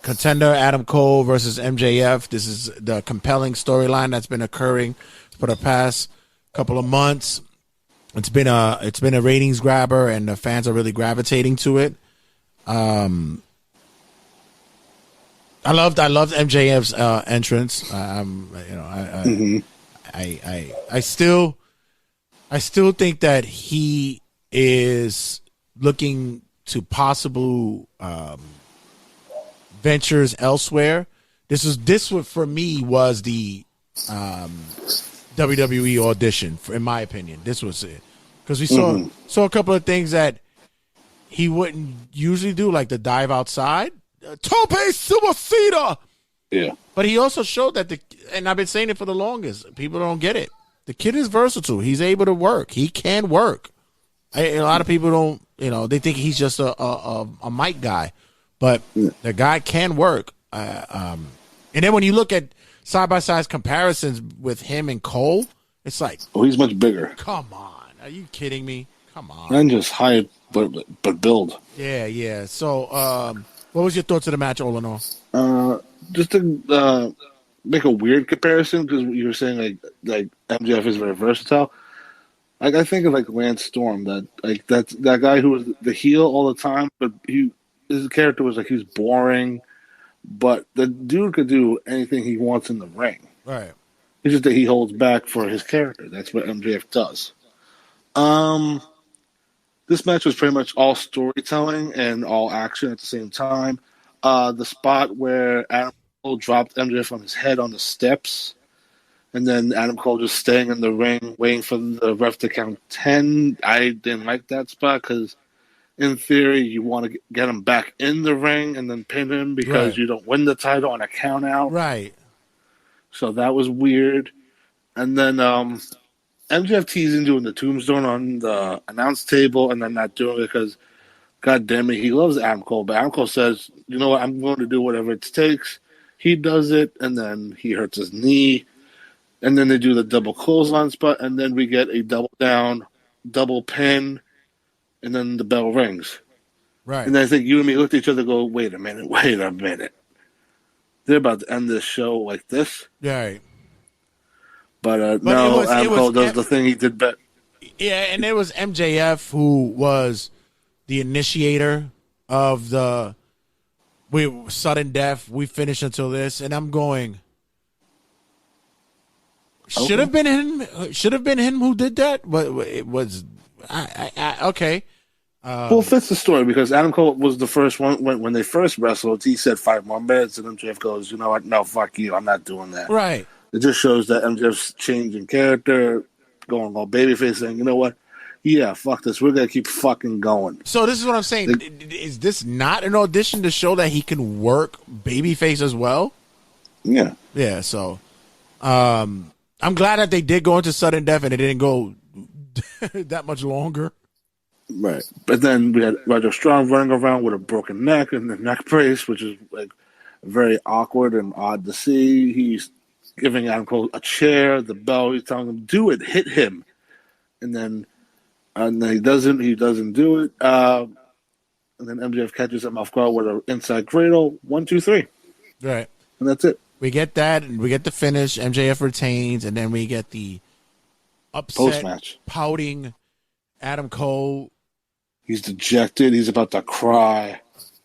contender Adam Cole versus MJF. This is the compelling storyline that's been occurring for the past couple of months. It's been a ratings grabber, and the fans are really gravitating to it. I loved MJF's entrance. I still think that he is looking to possible ventures elsewhere. This for me was the WWE audition, in my opinion. This was it, because we saw a couple of things that he wouldn't usually do, like the dive outside, tope suicida. Yeah. But he also showed that and I've been saying it for the longest, people don't get it. The kid is versatile. He's able to work. He can work. A lot of people don't, they think he's just a mic guy, but the guy can work. And then when you look at side-by-side comparisons with him and Cole, it's like, oh, he's much bigger. Come on. Are you kidding me? Come on. And just height, but build. Yeah. So, what was your thoughts of the match, all in all? Just to make a weird comparison, because you were saying like MJF is very versatile. Like, I think of like Lance Storm, that guy who was the heel all the time, but his character was like he was boring, but the dude could do anything he wants in the ring. Right. It's just that he holds back for his character. That's what MJF does. This match was pretty much all storytelling and all action at the same time. The spot where Adam Cole dropped MJF on his head on the steps, and then Adam Cole just staying in the ring waiting for the ref to count 10. I didn't like that spot because, in theory, you want to get him back in the ring and then pin him because you don't win the title on a count out. Right. So that was weird. And then MJF teasing doing the tombstone on the announce table and then not doing it because, God damn it, he loves Adam Cole. But Adam Cole says, you know what, I'm going to do whatever it takes. He does it, and then he hurts his knee. And then they do the double clothesline spot, and then we get a double down, double pin, and then the bell rings. Right. And I think you and me looked at each other and go, wait a minute. They're about to end this show like this? Right. But no, Adam Cole does the thing he did better. Yeah, and it was MJF who was the initiator of the sudden death. We finish until this, and I'm going. Should have been him. Should have been him who did that. But it was. Okay. Well, it fits the story because Adam Cole was the first one when they first wrestled. He said 5 more minutes, and MJF goes, "You know what? No, fuck you. I'm not doing that." Right. It just shows that MJF's changing character, going all babyface, saying, "You know what? yeah, fuck this. We're gonna keep fucking going. So this is what I'm saying. Is this not an audition to show that he can work babyface as well? Yeah. Yeah. So, I'm glad that they did go into sudden death and it didn't go that much longer. Right. But then we had Roger Strong running around with a broken neck and the neck brace, which is like very awkward and odd to see. He's giving Adam Cole a chair, the bell. He's telling him, "Do it, hit him," and then he doesn't. He doesn't do it. And then MJF catches him off guard with an inside cradle. 1, 2, 3. Right. And that's it. We get that, and we get the finish. MJF retains, and then we get the upset, Post-match. pouting Adam Cole. He's dejected. He's about to cry.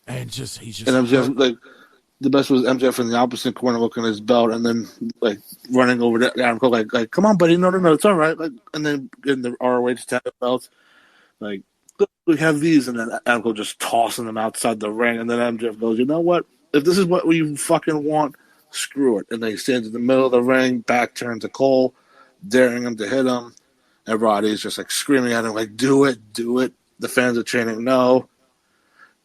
And he's just. And MJF, like, the best was MJF in the opposite corner looking at his belt and then, like, running over to Adam Cole, like, come on, buddy. No, it's all right. Like, and then in the ROH title belts, like, look, we have these. And then Adam Cole just tossing them outside the ring. And then MJF goes, you know what? If this is what we fucking want, screw it. And then he stands in the middle of the ring, back turned to Cole, daring him to hit him. And Roddy's just, like, screaming at him, like, do it. The fans are chanting no.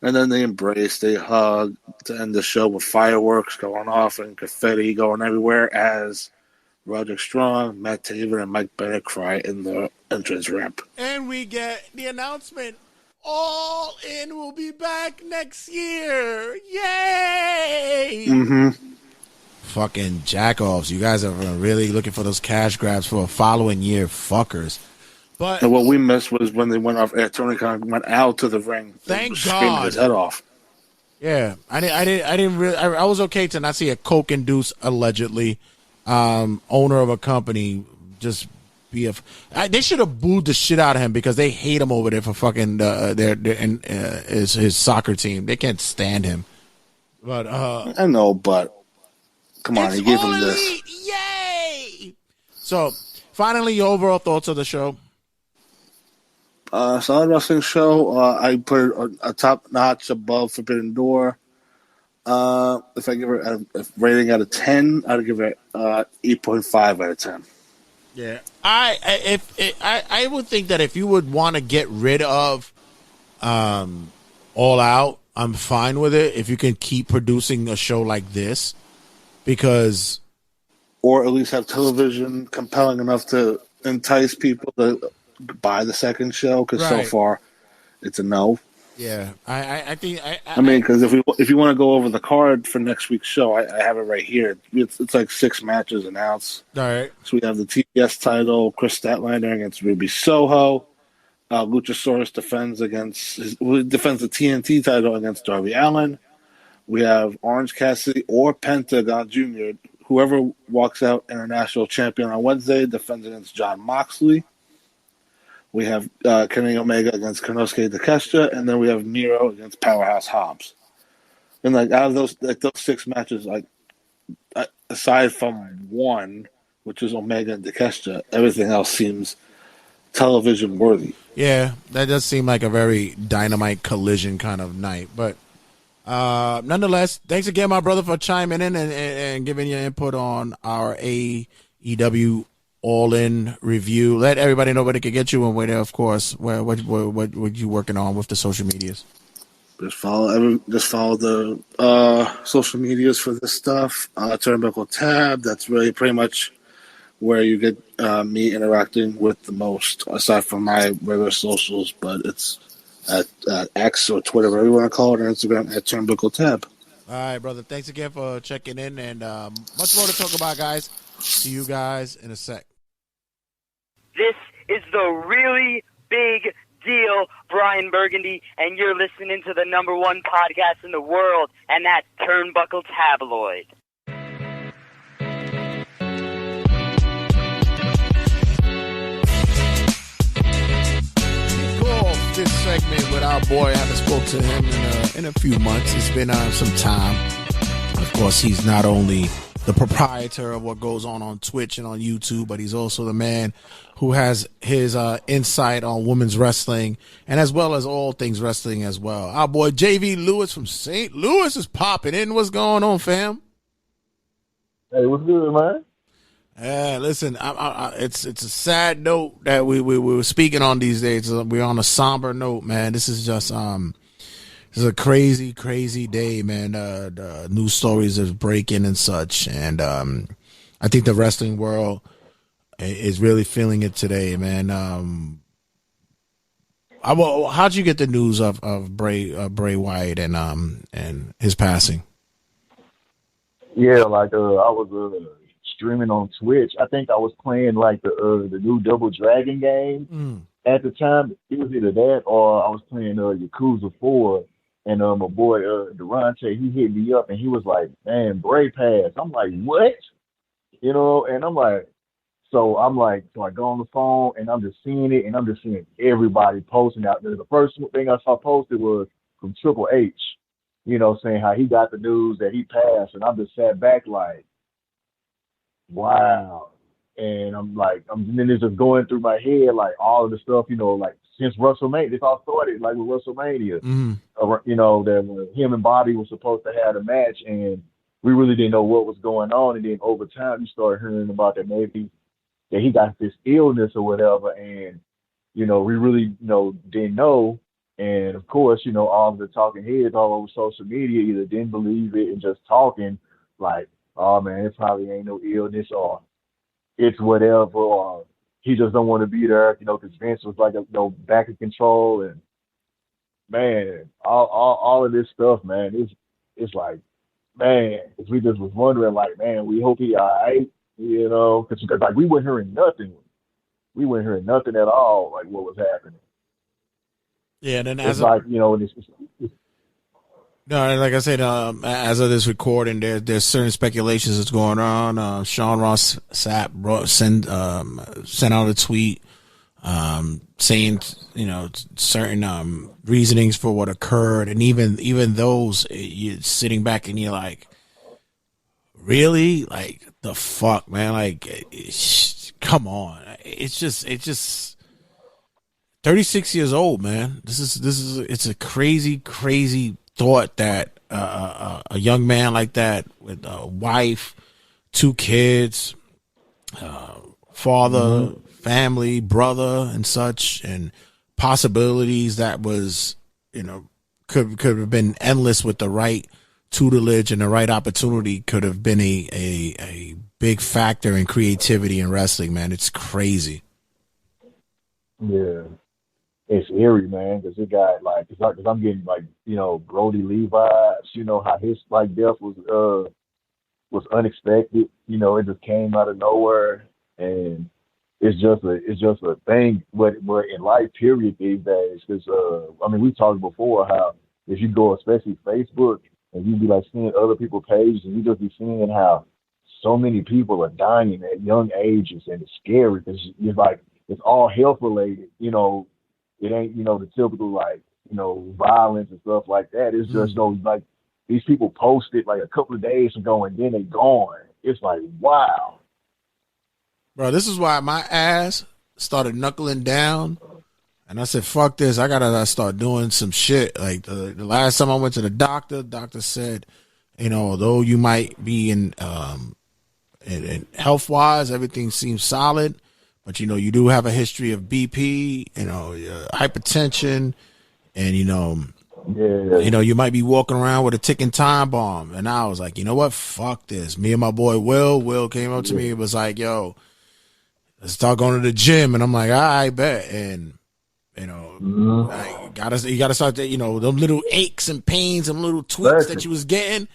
And then they embrace, they hug to end the show with fireworks going off and confetti going everywhere as Roderick Strong, Matt Taven, and Mike Bennett cry in the entrance ramp. And we get the announcement, All In will be back next year. Yay! Mm-hmm. Fucking jackoffs. You guys are really looking for those cash grabs for a following year, fuckers. But and what we missed was when they went off air. Tony Khan went out to the ring. Thank God, his head off. Yeah, I didn't really. I was okay to not see a coke-induced, allegedly, owner of a company just be a. They should have booed the shit out of him because they hate him over there for fucking his soccer team. They can't stand him. But I know, but come on, he gave him this. Yay! So, finally, your overall thoughts of the show. Solid wrestling show. I put it a top notch above Forbidden Door. If I give it a rating out of 10, I'd give it 8.5 out of 10. Yeah, I would think that if you would want to get rid of All Out, I'm fine with it. If you can keep producing a show like this, because or at least have television compelling enough to entice people to buy the second show, because so far it's a no. Yeah, I think I mean, because if you want to go over the card for next week's show, I have it right here. It's like 6 matches announced. All right. So we have the TBS title, Chris Statlander against Ruby Soho. Luchasaurus defends the TNT title against Darby Allin. We have Orange Cassidy or Pentagon Jr. Whoever walks out international champion on Wednesday defends against Jon Moxley. We have Kenny Omega against Konosuke Takeshita, and then we have Miro against Powerhouse Hobbs. And like out of those 6 matches, like aside from one, which is Omega and Takeshita, everything else seems television worthy. Yeah, that does seem like a very Dynamite Collision kind of night. But nonetheless, thanks again, my brother, for chiming in and giving your input on our AEW All In review. Let everybody know where they can get you and where they, of course, what you working on with the social medias. Just follow the social medias for this stuff. Turnbuckle Tab. That's really pretty much where you get me interacting with the most, aside from my regular socials. But it's at X or Twitter, whatever you want to call it, or Instagram at Turnbuckle Tab. All right, brother. Thanks again for checking in, and much more to talk about, guys. See you guys in a sec. This is the really big deal, Brian Burgundy, and you're listening to the #1 podcast in the world, and that's Turnbuckle Tabloid. This segment with our boy. I haven't spoke to him in a few months. It's been some time. Of course, he's not only the proprietor of what goes on Twitch and on YouTube, but he's also the man who has his insight on women's wrestling and as well as all things wrestling as well. Our boy JV Lewis from St. Louis is popping in. What's going on, fam? Hey, what's good, man? Listen, it's a sad note that we were speaking on these days. We're on a somber note, man. This is just this is a crazy day, man. The news stories are breaking and such, and I think the wrestling world is really feeling it today, man. How'd you get the news of Bray Wyatt and his passing? Yeah, like I was streaming on Twitch. I think I was playing like the new Double Dragon game at the time. It was either that or I was playing Yakuza 4, and my boy Durante, he hit me up and he was like, "Man, Bray passed." I'm like, "What?" You know, and I'm like, so I go on the phone and I'm just seeing it, and I'm just seeing everybody posting out there. The first thing I saw posted was from Triple H, you know, saying how he got the news that he passed, and I just sat back like, wow. And I'm like, then it's just going through my head, like all of the stuff, you know, like since WrestleMania, this all started like with WrestleMania, you know, that when him and Bobby were supposed to have a match, and we really didn't know what was going on. And then over time, you start hearing about that maybe that he got this illness or whatever, and you know, we really, you know, didn't know. And of course, you know, all of the talking heads all over social media either didn't believe it and just talking like, "Oh man, it probably ain't no illness," or "It's whatever," or "He just don't want to be there," you know, because Vince was like, you know, back in control. And man, all of this stuff, man, it's like, man, we just was wondering, like, man, we hope he all right, you know, because like we weren't hearing nothing. We weren't hearing nothing at all, like what was happening. Yeah, and then it's like, you know, it's no, like I said, as of this recording, there's certain speculations that's going on. Sean Ross Sapp sent out a tweet saying, you know, certain reasonings for what occurred, and even those, you're sitting back and you're like, really, like the fuck, man, like come on, it's just 36 years old, man. It's a crazy thought that a young man like that with a wife, 2 kids, father, family, brother, and such, and possibilities that was, you know, could have been endless with the right tutelage and the right opportunity, could have been a big factor in creativity in wrestling, man. It's crazy. Yeah. It's eerie, man, because it got like, because I'm getting like, you know, Brody Lee vibes, you know, how his like death was unexpected, you know, it just came out of nowhere, and it's just a thing, but in life, period, these days. Because I mean, we talked before how if you go, especially Facebook, and you be like seeing other people's pages, and you just be seeing how so many people are dying at young ages, and it's scary because it's like it's all health related, you know. It ain't, you know, the typical, like, you know, violence and stuff like that. It's just those, like, these people posted like a couple of days ago and then they gone. It's like, wow. Bro, this is why my ass started knuckling down, and I said, fuck this, I gotta start doing some shit. Like the last time I went to the doctor said, you know, although you might be in health wise, everything seems solid, but, you know, you do have a history of BP, you know, hypertension, and, you know, you might be walking around with a ticking time bomb. And I was like, you know what? Fuck this. Me and my boy Will came up to me and was like, yo, let's start going to the gym. And I'm like, all right, bet. And, you know, you gotta start to, you know, them little aches and pains and little tweaks that you was getting.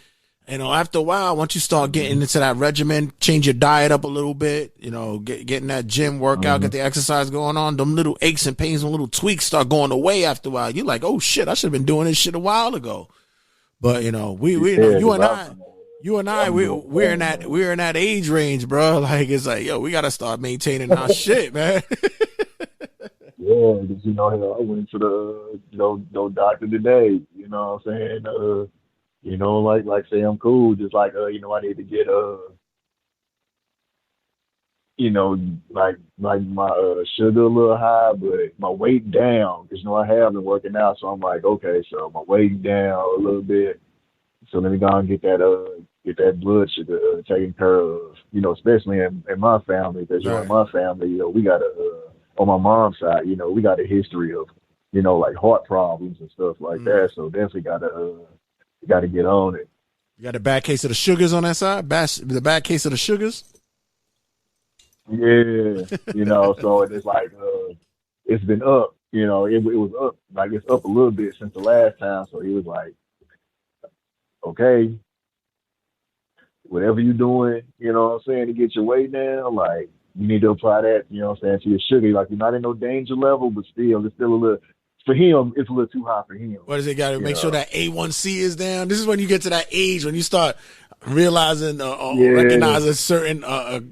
You know, after a while, once you start getting into that regimen, change your diet up a little bit, you know, getting that gym workout, get the exercise going on, them little aches and pains and little tweaks start going away after a while. You're like, oh shit, I should have been doing this shit a while ago. But, you know, we know, you and I, we're in that age range, bro. Like, it's like, yo, we got to start maintaining our shit, man. Yeah, because, you know, I went to the, you know, doctor today, you know what I'm saying? You know, like say I'm cool, just like, you know, I need to get, you know, like my sugar a little high, but my weight down, because, you know, I have been working out, so I'm like, okay, so my weight down a little bit, so let me go and get get that blood sugar taken care of. You know, especially in my family, because you know, in my family, you know, we got on my mom's side, you know, we got a history of, you know, like heart problems and stuff like that. So definitely gotta get on it. You got a bad case of the sugars on that side? The bad case of the sugars? Yeah, you know, so it's like it's been up. You know, it was up, like it's up a little bit since the last time. So he was like, okay, whatever you're doing, you know what I'm saying, to get your weight down, like you need to apply that, you know what I'm saying, to your sugar. Like you're not in no danger level, but still, it's still a little, for him, it's a little too high for him. What does it got to make sure that A1C is down? This is when you get to that age when you start realizing recognizing certain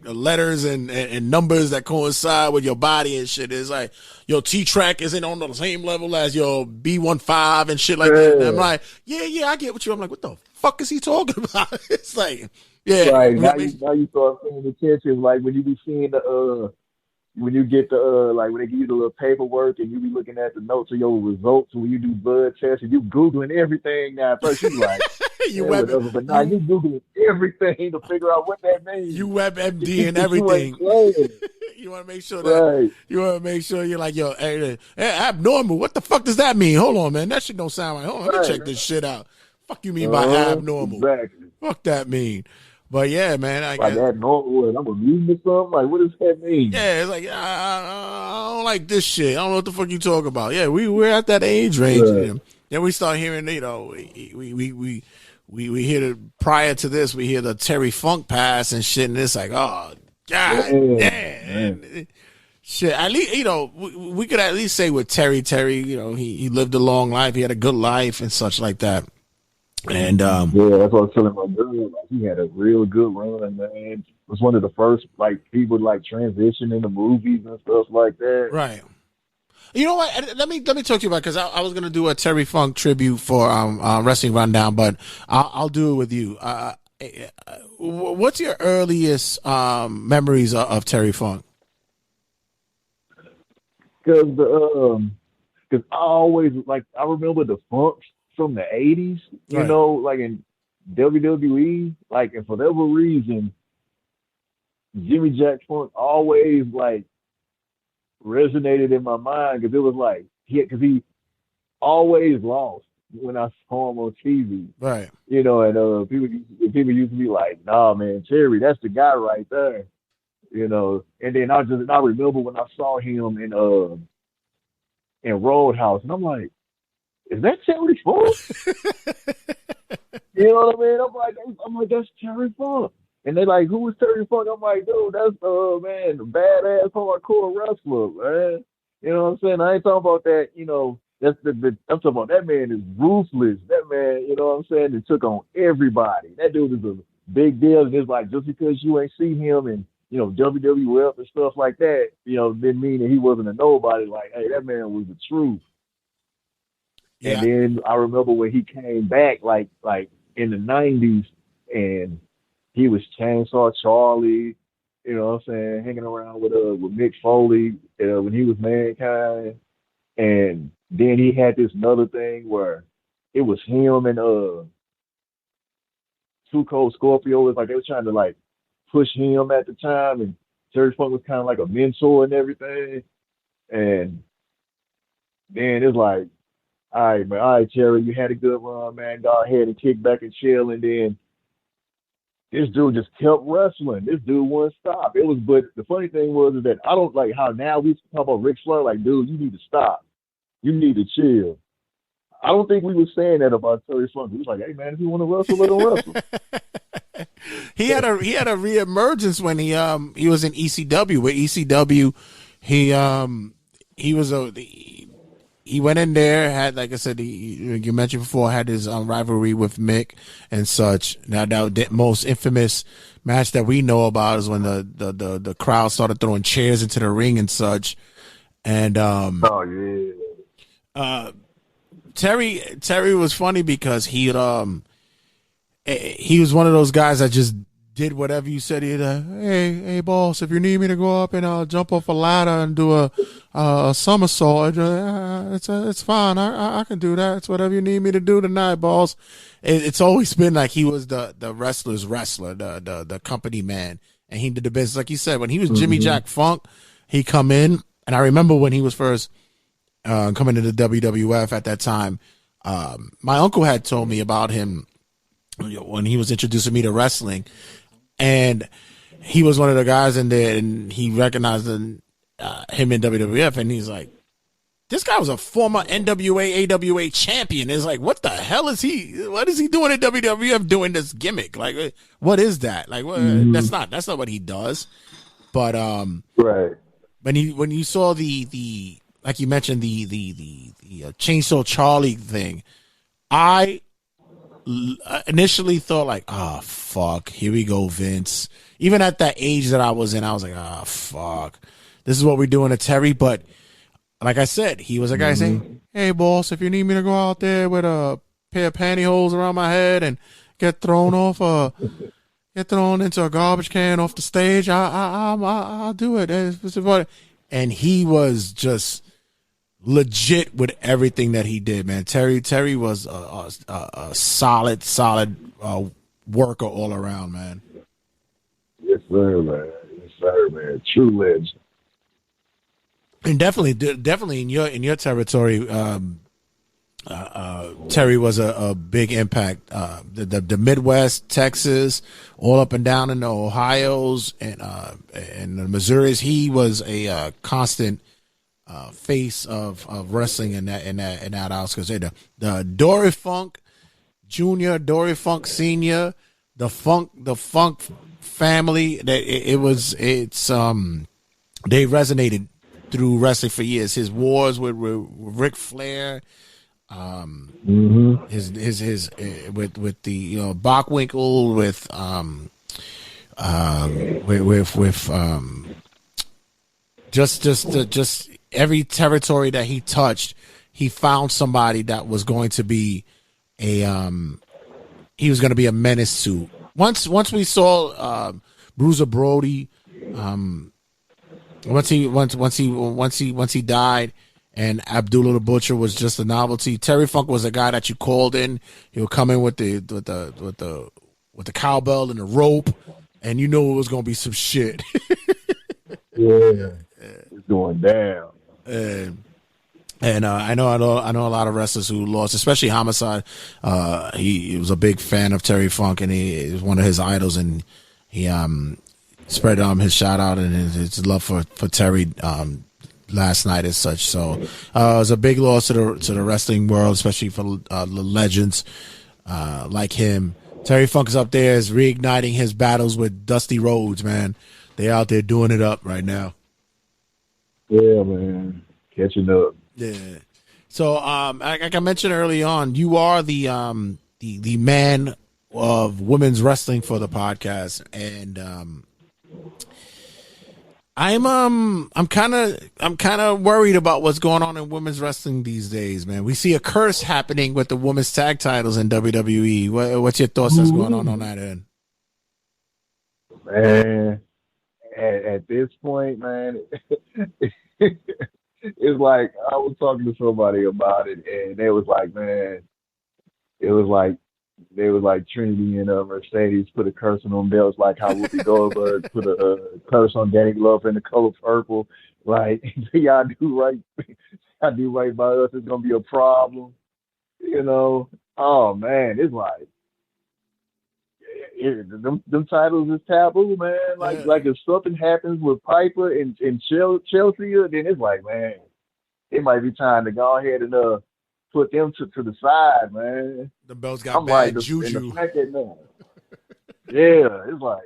letters and numbers that coincide with your body and shit. It's like your T-track isn't on the same level as your B15 and shit like that. And I'm like, yeah, I get what I'm like, what the fuck is he talking about? It's like, yeah. Right, now you start paying attention, like when you be seeing when you get like when they give you the little paperwork and you be looking at the notes of your results when you do blood tests and you Googling everything now. At first you like, but now you Googling everything to figure out what that means. You WebMD and everything. You want to make sure you're like, yo, hey, abnormal. What the fuck does that mean? Hold on, man. That shit don't sound right. Hold on, let me check this shit out. Fuck you mean by abnormal? Exactly. Fuck that mean. But yeah, man, I like that normal. I'm a mutant or something. Like, what does that mean? Yeah, it's like I don't like this shit. I don't know what the fuck you talking about. Yeah, we're at that age range. Right. Then we start hearing, you know, we hear prior to this, we hear the Terry Funk pass and shit, and it's like, oh god, damn. Shit. At least, you know, we could at least say with Terry, you know, he lived a long life. He had a good life and such like that. And yeah, that's what I was telling my girl. Like, he had a real good run, man. Was one of the first like people like transition into movies and stuff like that. Right. You know what? Let me talk to you about, because I was gonna do a Terry Funk tribute for Wrestling Rundown, but I'll do it with you. What's your earliest memories of Terry Funk? Because I always like I remember the Funks from the 80s, you know, like in WWE, like, and for whatever reason, Jimmy Jack Funk always like resonated in my mind, because it was like he always lost when I saw him on TV, right? You know, and people used to be like, "Nah, man, Terry, that's the guy right there," you know. And then I remember when I saw him in Roadhouse, and I'm like, is that Terry Funk? You know what I mean? I'm like, that's Terry Funk. And they like, who is Terry Funk? I'm like, dude, that's man, the badass hardcore wrestler, man. You know what I'm saying? I ain't talking about that, you know, I'm talking about that man is ruthless. That man, you know what I'm saying, that took on everybody. That dude is a big deal. And it's like, just because you ain't see him in, you know, WWF and stuff like that, you know, didn't mean that he wasn't a nobody. Like, hey, that man was the truth. Yeah. And then I remember when he came back, like in the 90s, and he was Chainsaw Charlie, you know what I'm saying, hanging around with Mick Foley when he was Mankind. And then he had this another thing where it was him and Too Cold Scorpio. It was like they were trying to like push him at the time, and Terry Funk was kind of like a mentor and everything. And then it's like, all right, Terry, you had a good run, man. Go ahead and kick back and chill. And then this dude just kept wrestling. This dude wouldn't stop. But the funny thing was is that I don't like how now we talk about Ric Flair, like, dude, you need to stop. You need to chill. I don't think we were saying that about Terry Funk. We was like, hey, man, if you want to wrestle, let him wrestle. He had a reemergence when he was in ECW. With ECW, he went in there, had, like I said, you mentioned before, had his rivalry with Mick and such. Now, the most infamous match that we know about is when the crowd started throwing chairs into the ring and such. And Terry was funny because he was one of those guys that just did whatever you said. Hey, boss, if you need me to go up and jump off a ladder and do a somersault, it's fine. I can do that. It's whatever you need me to do tonight, boss. It's always been like he was the wrestler's wrestler, the company man, and he did the business. Like you said, when he was Jimmy Jack Funk, he come in, and I remember when he was first coming into the WWF at that time. My uncle had told me about him when he was introducing me to wrestling, and he was one of the guys in there, and he recognized him in WWF, and he's like, this guy was a former NWA, AWA champion. It's like, what the hell is he? What is he doing in WWF doing this gimmick? Like, what is that? Like, that's not what he does. But right. when you saw the like you mentioned the Chainsaw Charlie thing, I initially thought like, oh fuck, here we go, Vince. Even at that age that I was in, I was like, oh fuck, this is what we're doing to Terry. But like I said, he was a guy saying, hey boss, if you need me to go out there with a pair of pantyhose around my head and get thrown into a garbage can off the stage, I'll do it. And he was just legit with everything that he did, man. Terry was a solid worker all around, man. Yes, sir, man. Yes, sir, man. True legend. And definitely in your territory, Terry was a big impact. The Midwest, Texas, all up and down in the Ohio's and the Missouris. He was a constant face of wrestling in that house, because the Dory Funk Jr., Dory Funk Sr., the Funk family, they resonated through wrestling for years. His wars with Ric Flair, his with the Bockwinkel, just every territory that he touched, he found somebody that was going to be a menace to. Once we saw Bruiser Brody, once he died, and Abdullah the Butcher was just a novelty. Terry Funk was a guy that you called in. He would come in with the cowbell and the rope, and you know it was gonna be some shit. Yeah, it's going down. And I know a lot of wrestlers who lost, especially Homicide. He was a big fan of Terry Funk, and he was one of his idols, and he spread his shout out and his love for Terry last night as such. So it was a big loss to the wrestling world, especially for the legends like him. Terry Funk is up there, is reigniting his battles with Dusty Rhodes, man. They out there doing it up right now. Yeah, man, catching up. Yeah. So, like I mentioned early on, you are the man of women's wrestling for the podcast, and I'm kind of worried about what's going on in women's wrestling these days, man. We see a curse happening with the women's tag titles in WWE. What's your thoughts that's going on that end? Man, at this point, man, it's like I was talking to somebody about it, and they was like, man, it was like they was like Trinity and Mercedes put a curse on them belts, like how Whoopi Goldberg put a curse on Danny Glover in the color purple. Like, y'all do right by us, it's gonna be a problem, you know. Oh man, it's like them titles is taboo, man. Like if something happens with Piper and Chelsea, then it's like, man, it might be time to go ahead and put them to the side, man. The belts got bad juju. Yeah, it's like,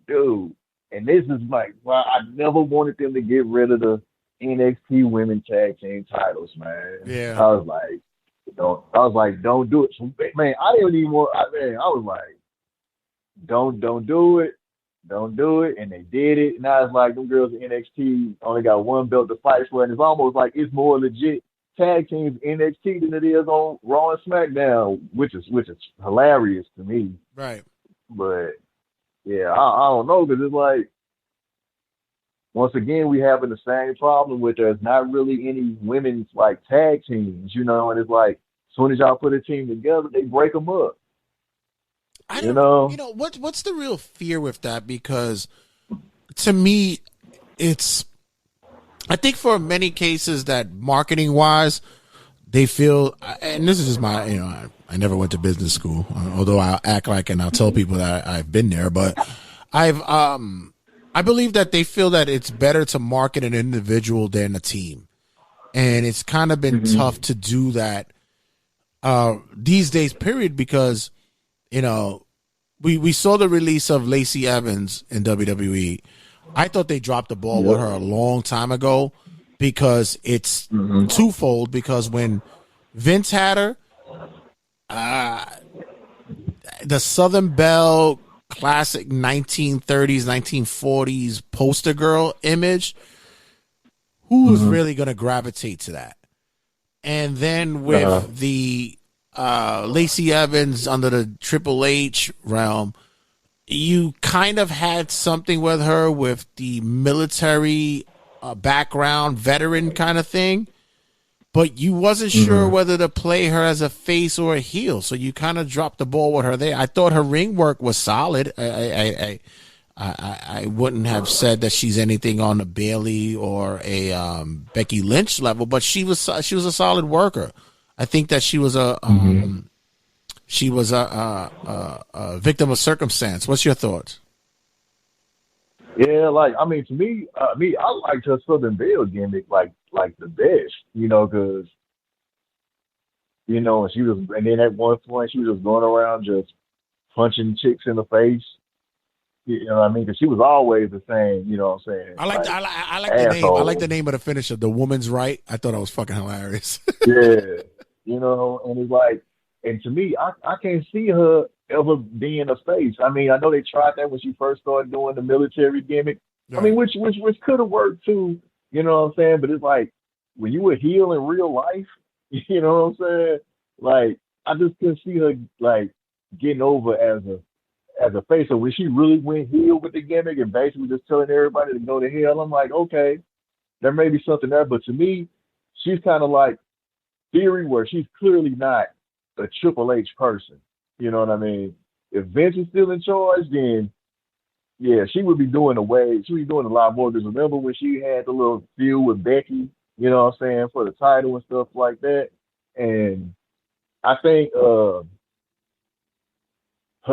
dude. And this is like, well, I never wanted them to get rid of the NXT Women Tag Team titles, man. Yeah. I was like, don't do it. So, man, I didn't even want. I was like, don't do it. Don't do it. And they did it. Now it's like them girls in NXT only got one belt to fight for, and it's almost like it's more legit tag teams in NXT than it is on Raw and SmackDown, which is hilarious to me. Right. But yeah, I don't know, because it's like, once again, we having the same problem with there's not really any women's like tag teams, you know, and it's like, as soon as y'all put a team together, they break them up. I don't, you know, what's the real fear with that? Because to me, I think for many cases that marketing wise, they feel, and this is just my, you know, I never went to business school, although I'll act like and I'll tell people that I've been there, but I believe that they feel that it's better to market an individual than a team. And it's kind of been tough to do that these days, period, because, you know, we saw the release of Lacey Evans in WWE. I thought they dropped the ball with her a long time ago because it's twofold. Because when Vince had her, the Southern Belle classic 1930s, 1940s poster girl image, who was really going to gravitate to that? And then with the Lacey Evans under the Triple H realm, you kind of had something with her with the military background, veteran kind of thing, but you wasn't sure whether to play her as a face or a heel, so you kind of dropped the ball with her there. I thought her ring work was solid. I wouldn't have said that she's anything on a Bayley or a Becky Lynch level, but she was a solid worker. I think that she was a victim of circumstance. What's your thoughts? Yeah, like, I mean, to me, I liked her Southern Belle gimmick like the best, you know, because, you know, and then at one point she was just going around just punching chicks in the face. You know what I mean? Because she was always the same, you know what I'm saying? I like the name. I like the name of the finisher, The Woman's Right. I thought that was fucking hilarious. Yeah, you know, and it's like, and to me, I can't see her ever being a face. I mean, I know they tried that when she first started doing the military gimmick. Right. I mean, which could have worked too, you know what I'm saying? But it's like, when you were heel in real life, you know what I'm saying? Like, I just couldn't see her like getting over as a face. So when she really went heel with the gimmick and basically just telling everybody to go to hell, I'm like, okay, there may be something there. But to me, she's kind of like Theory, where she's clearly not a Triple H person. You know what I mean? If Vince is still in charge, then yeah, she would be doing a lot more. Because remember when she had the little feud with Becky, you know what I'm saying, for the title and stuff like that. And I think her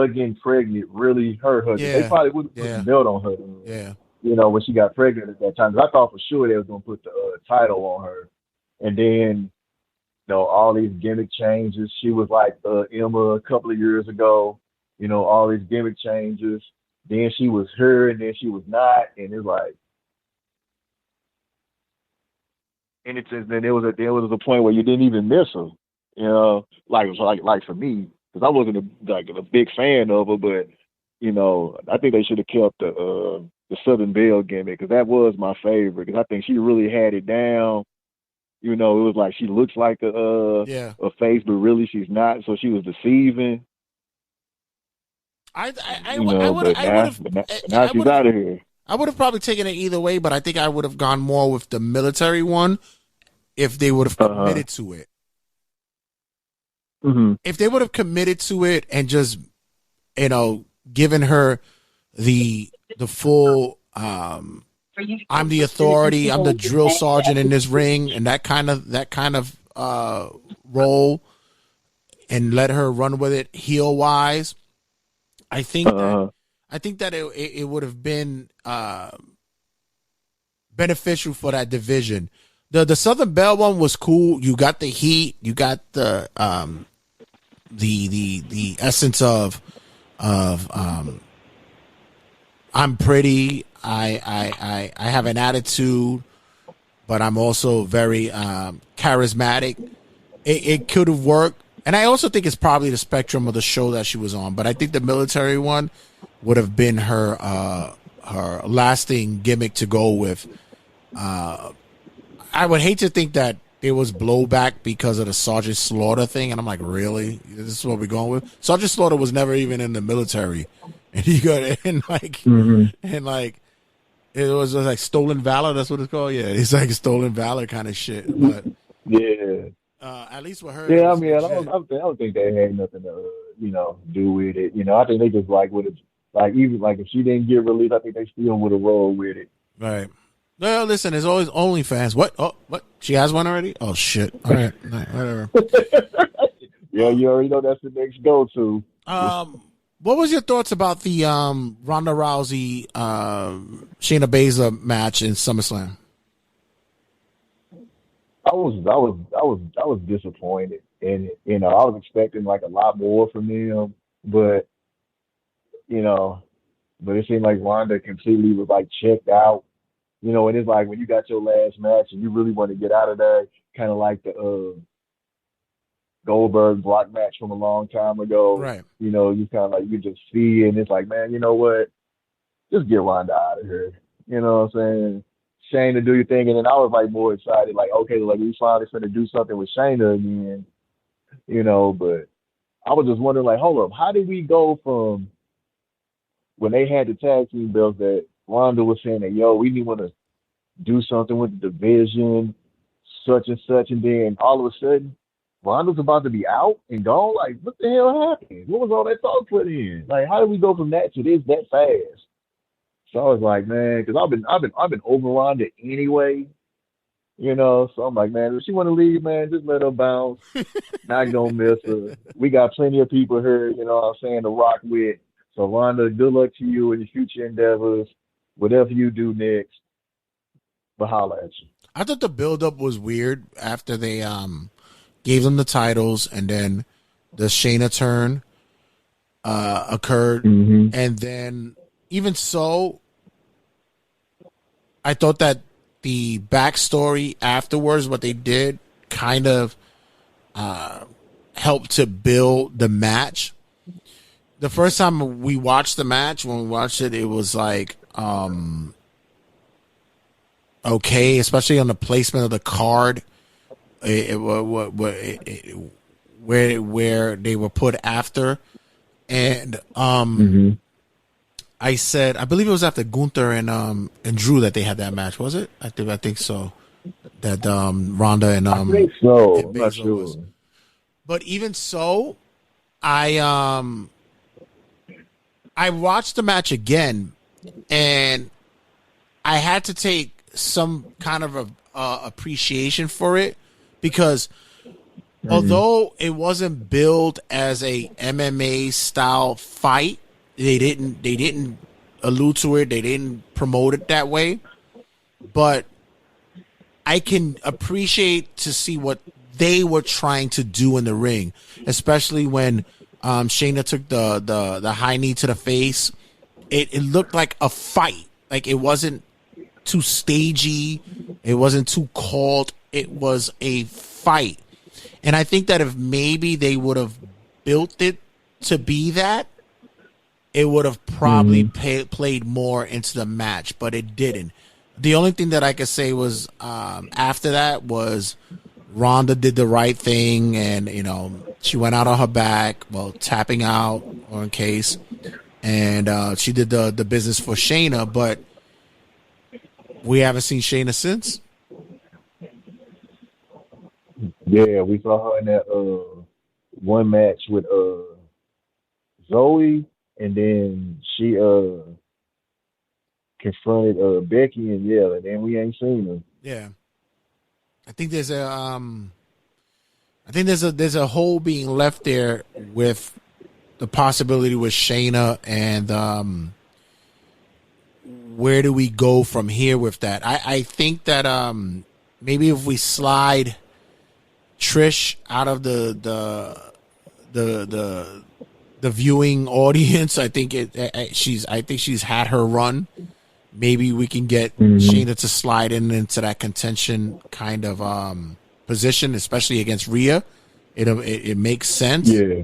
getting pregnant really hurt her. Yeah. They probably would have put the belt on her. Yeah. You know, when she got pregnant at that time. Because I thought for sure they was going to put the title on her. And then, you know, all these gimmick changes. She was like Emma a couple of years ago. You know, all these gimmick changes. Then she was her, and then she was not. And it's like, and then there was a point where you didn't even miss her. You know, like for me, because I wasn't a big fan of her, but you know, I think they should have kept the Southern Belle gimmick, because that was my favorite. Because I think she really had it down. You know, it was like she looks like a face, but really she's not. So she was deceiving. Now she's out of here. I would have probably taken it either way, but I think I would have gone more with the military one if they would have committed to it. Mm-hmm. If they would have committed to it and just, you know, given her the full I'm the authority, I'm the drill sergeant in this ring, and that kind of role, and let her run with it heel wise, I think that it would have been beneficial for that division. The Southern Belle one was cool. You got the heat, you got the essence of I'm pretty, I have an attitude, but I'm also very charismatic. It could have worked. And I also think it's probably the spectrum of the show that she was on. But I think the military one would have been her lasting gimmick to go with. I would hate to think that there was blowback because of the Sergeant Slaughter thing. And I'm like, really? This is what we're going with? Sergeant Slaughter was never even in the military and you got and like and like it was like stolen valor. That's what it's called. Yeah, it's like stolen valor kind of shit. But Yeah. at least with her, Yeah, I mean, I don't think they had nothing to, do with it. I think they just would have, even if she didn't get released, I think they still would have rolled with it. Right. Well, listen, there's always OnlyFans. What? Oh, what? She has one already? Oh, shit. All right. Whatever. Yeah, you already know that's the next go-to. What was your thoughts about the Ronda Rousey Shayna Baszler match in SummerSlam? I was disappointed in it. I was expecting a lot more from them, but it seemed like Ronda completely was checked out. And it's when you got your last match and you really want to get out of there, kind of like the Goldberg block match from a long time ago. Right. You kind of you just see it, and it's man, you know what? Just get Ronda out of here. You know what I'm saying? Shayna, do your thing. And then I was more excited, okay, we finally finna do something with Shayna again. But I was just wondering, hold up, how did we go from when they had the tag team belts that Ronda was saying that, yo, we want to do something with the division, such and such, and then all of a sudden, Ronda's about to be out and gone? What the hell happened? What was all that thought put in? How did we go from that to this that fast? So I was man, because I've been over Ronda anyway, So I'm man, if she want to leave, man, just let her bounce. Not gonna miss her. We got plenty of people here, to rock with. So Ronda, good luck to you in your future endeavors, whatever you do next. But holla at you. I thought the build-up was weird after they gave them the titles, and then the Shayna turn occurred, and then even so, I thought that the backstory afterwards, what they did, kind of helped to build the match. The first time we watched the match, when we watched it, it was okay, especially on the placement of the card, where they were put after, and I said, I believe it was after Gunther and Drew that they had that match. Was it? I think so. That Ronda and I think so. I'm not sure. Was. But even so, I watched the match again, and I had to take some kind of appreciation for it, because although it wasn't billed as a MMA style fight, they didn't allude to it, they didn't promote it that way, but I can appreciate to see what they were trying to do in the ring, especially when Shayna took the high knee to the face. It looked like a fight. It wasn't too stagey. It wasn't too called. It was a fight. And I think that if maybe they would have built it to be that, it would have probably played more into the match, but it didn't. The only thing that I could say was after that was Ronda did the right thing, and she went out on her back, tapping out on case, and she did the business for Shayna, but we haven't seen Shayna since. Yeah, we saw her in that one match with Zoe, and then she confronted Becky, and and then we ain't seen her. Yeah, I think there's a hole being left there with the possibility with Shayna, and where do we go from here with that? I think that maybe if we slide Trish out of the viewing audience, I think she's had her run. Maybe we can get Shayna to slide into that contention kind of position, especially against Rhea. It makes sense. Yeah.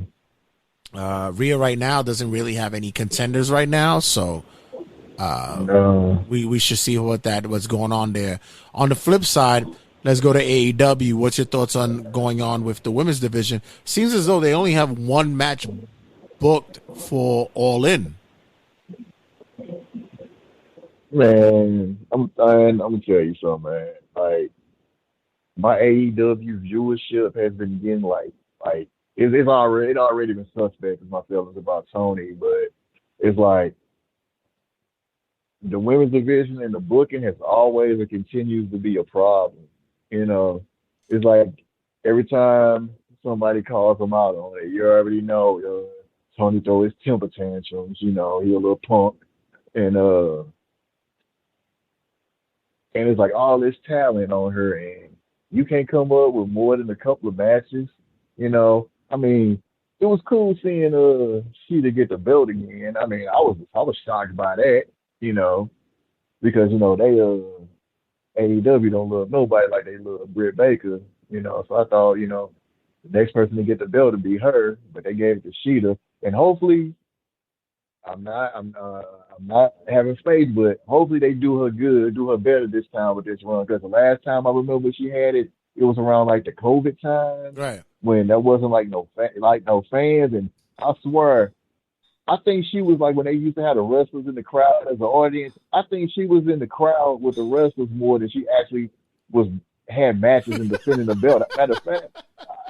Rhea right now doesn't really have any contenders right now, so we should see what's going on there. On the flip side, let's go to AEW. What's your thoughts on going on with the women's division? Seems as though they only have one match booked for All In. Man, I'm gonna tell you something, man. Like my AEW viewership has been getting like it's already been suspect with my feelings about Tony, but it's like the women's division and the booking has always and continues to be a problem. You know, it's like every time somebody calls them out on it, you already know Tony throw his temper tantrums. You know, he a little punk, and it's like all this talent on her, and you can't come up with more than a couple of matches. You know, I mean, it was cool seeing she to get the belt again. I mean, I was shocked by that. You know, because they AEW don't love nobody like they love Britt Baker. You know, so I thought the next person to get the belt would be her, but they gave it to Sheeta, and hopefully. I'm not having faith, but hopefully they do her good, do her better this time with this run. Because the last time I remember she had it, it was around like the COVID time, right? When there wasn't no fans, and I swear, I think she was like when they used to have the wrestlers in the crowd as an audience. I think she was in the crowd with the wrestlers more than she actually had matches and defending the belt.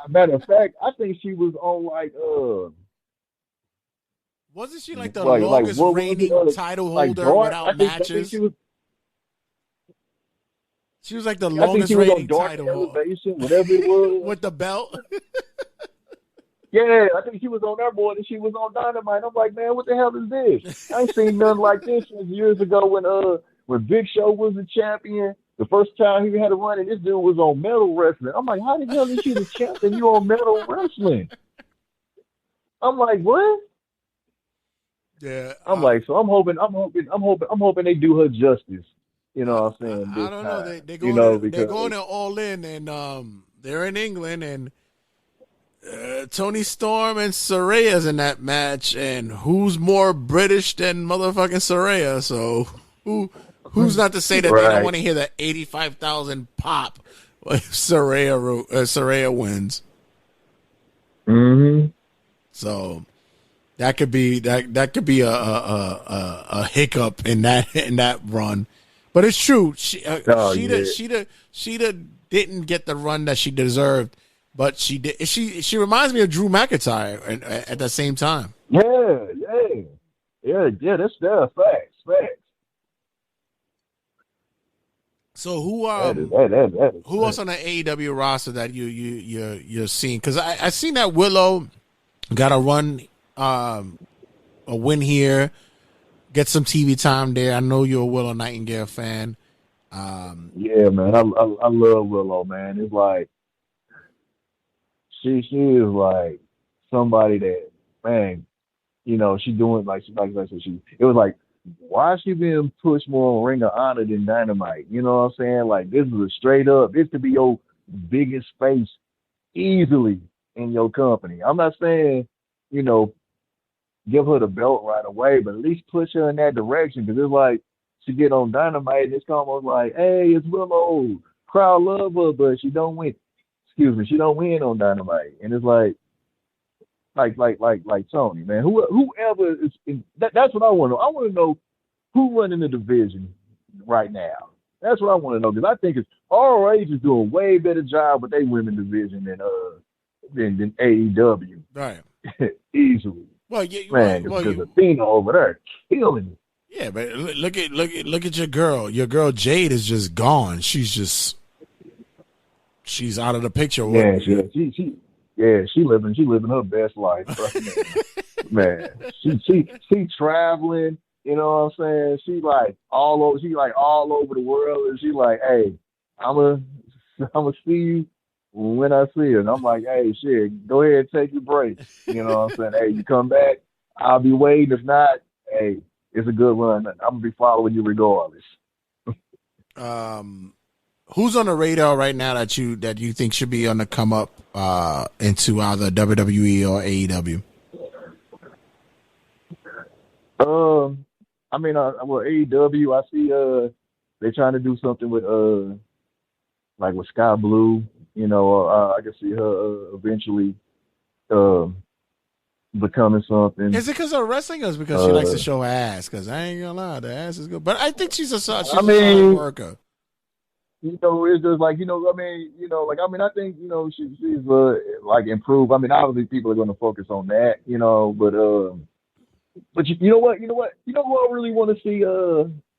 Matter of fact, I think she was on Wasn't she like the longest reigning title holder without matches? She was like the longest reigning title holder. Whatever it was. With the belt? Yeah, I think she was on there more than she was on Dynamite. I'm like, man, what the hell is this? I ain't seen nothing like this since years ago when Big Show was the champion. The first time he had a run, and this dude was on Metal Wrestling. I'm like, how the hell is you the champion? You on Metal Wrestling? I'm like, what? Yeah, I'm hoping they do her justice. You know what I'm saying? I don't know. They're going all in, and they're in England, and Tony Storm and Saraya's in that match, and who's more British than motherfucking Saraya? So who's not to say that they don't want to hear that 85,000 pop if Saraya wins? Mm-hmm. So. That could be a hiccup in that run, but it's true. Sheeta didn't get the run that she deserved, but she did. She reminds me of Drew McIntyre at the same time. Yeah. That's facts. So who else on the AEW roster that you're seeing? Because I seen that Willow got a run. A win here, get some TV time there. I know you're a Willow Nightingale fan. Yeah, man, I love Willow, man. It's like she is like somebody that, man, she doing like she it was like, why is she being pushed more on Ring of Honor than Dynamite? You know what I'm saying? Like, this is a straight up, this could be your biggest face easily in your company. I'm not saying, give her the belt right away, but at least push her in that direction, because it's like she get on Dynamite and it's almost like, hey, it's Willow, crowd love her, but she don't win. She don't win on Dynamite, and it's like Tony, man. Whoever is that's what I want to know. I want to know who running the division right now. That's what I want to know, because I think it's ROH is doing way better job with their women division than AEW. Right. Easily. Well, yeah, man, because Athena over there killing it. Yeah, but look at your girl. Your girl Jade is just gone. She's out of the picture. Yeah, she living her best life. Man, she traveling. You know what I'm saying? She like all over the world, and she like, hey, I'ma see you when I see her. And I'm like, hey, shit, go ahead and take your break. You know what I'm saying? Hey, you come back, I'll be waiting. If not, hey, it's a good run. I'm gonna be following you regardless. Who's on the radar right now that you think should be on the come up into either WWE or AEW? I mean, AEW, I see they're trying to do something with like with Sky Blue. I can see her eventually becoming something. Is it because of wrestling, or is it because she likes to show her ass? Because I ain't gonna lie, the ass is good. But I think she's a solid worker. You know, it's just like, you know, I mean, I think, you know, she's like improved. I mean, obviously people are going to focus on that, you know, but you know what I really want to see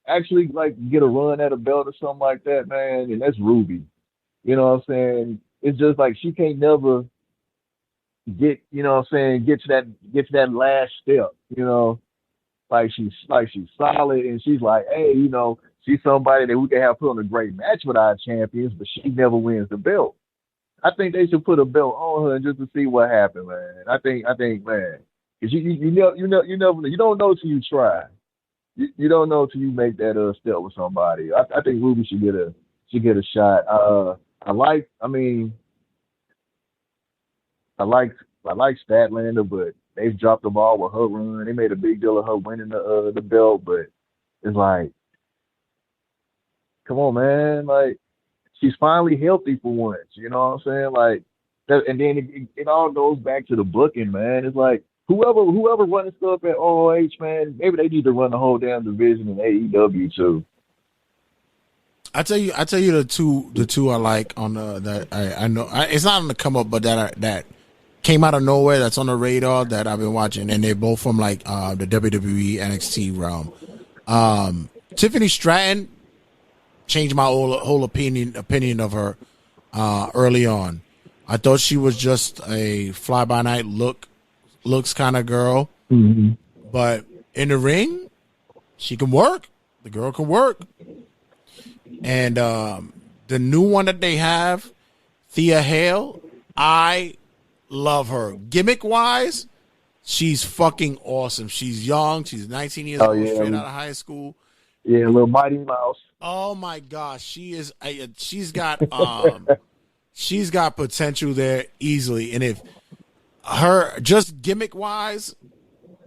actually like get a run at a belt or something like that, man, and that's Ruby. You know what I'm saying? It's just like she can't never get, you know what I'm saying, get to that last step, you know. Like she's solid, and she's like, hey, you know, she's somebody that we can have put on a great match with our champions, but she never wins the belt. I think they should put a belt on her just to see what happens, man. I think, man, because you don't know till you try. You don't know till you make that step with somebody. I think Ruby should get a shot. I like Statlander, but they've dropped the ball with her run. They made a big deal of her winning the belt, but it's like, come on, man. Like, she's finally healthy for once. You know what I'm saying? Like, and then it all goes back to the booking, man. It's like whoever running stuff at ROH, man, maybe they need to run the whole damn division in AEW too. I tell you the two I like on that I know it's not on the come up, but that came out of nowhere, that's on the radar that I've been watching, and they're both from like the WWE NXT realm. Tiffany Stratton changed my whole opinion of her early on. I thought she was just a fly by night looks kind of girl, but in the ring, she can work. The girl can work. And the new one that they have, Thea Hale, I love her. Gimmick wise, she's fucking awesome. She's young. She's 19 years old, straight out of high school. Yeah, a little Mighty Mouse. Oh my gosh, she is. She's got she's got potential there easily. And if her just gimmick wise,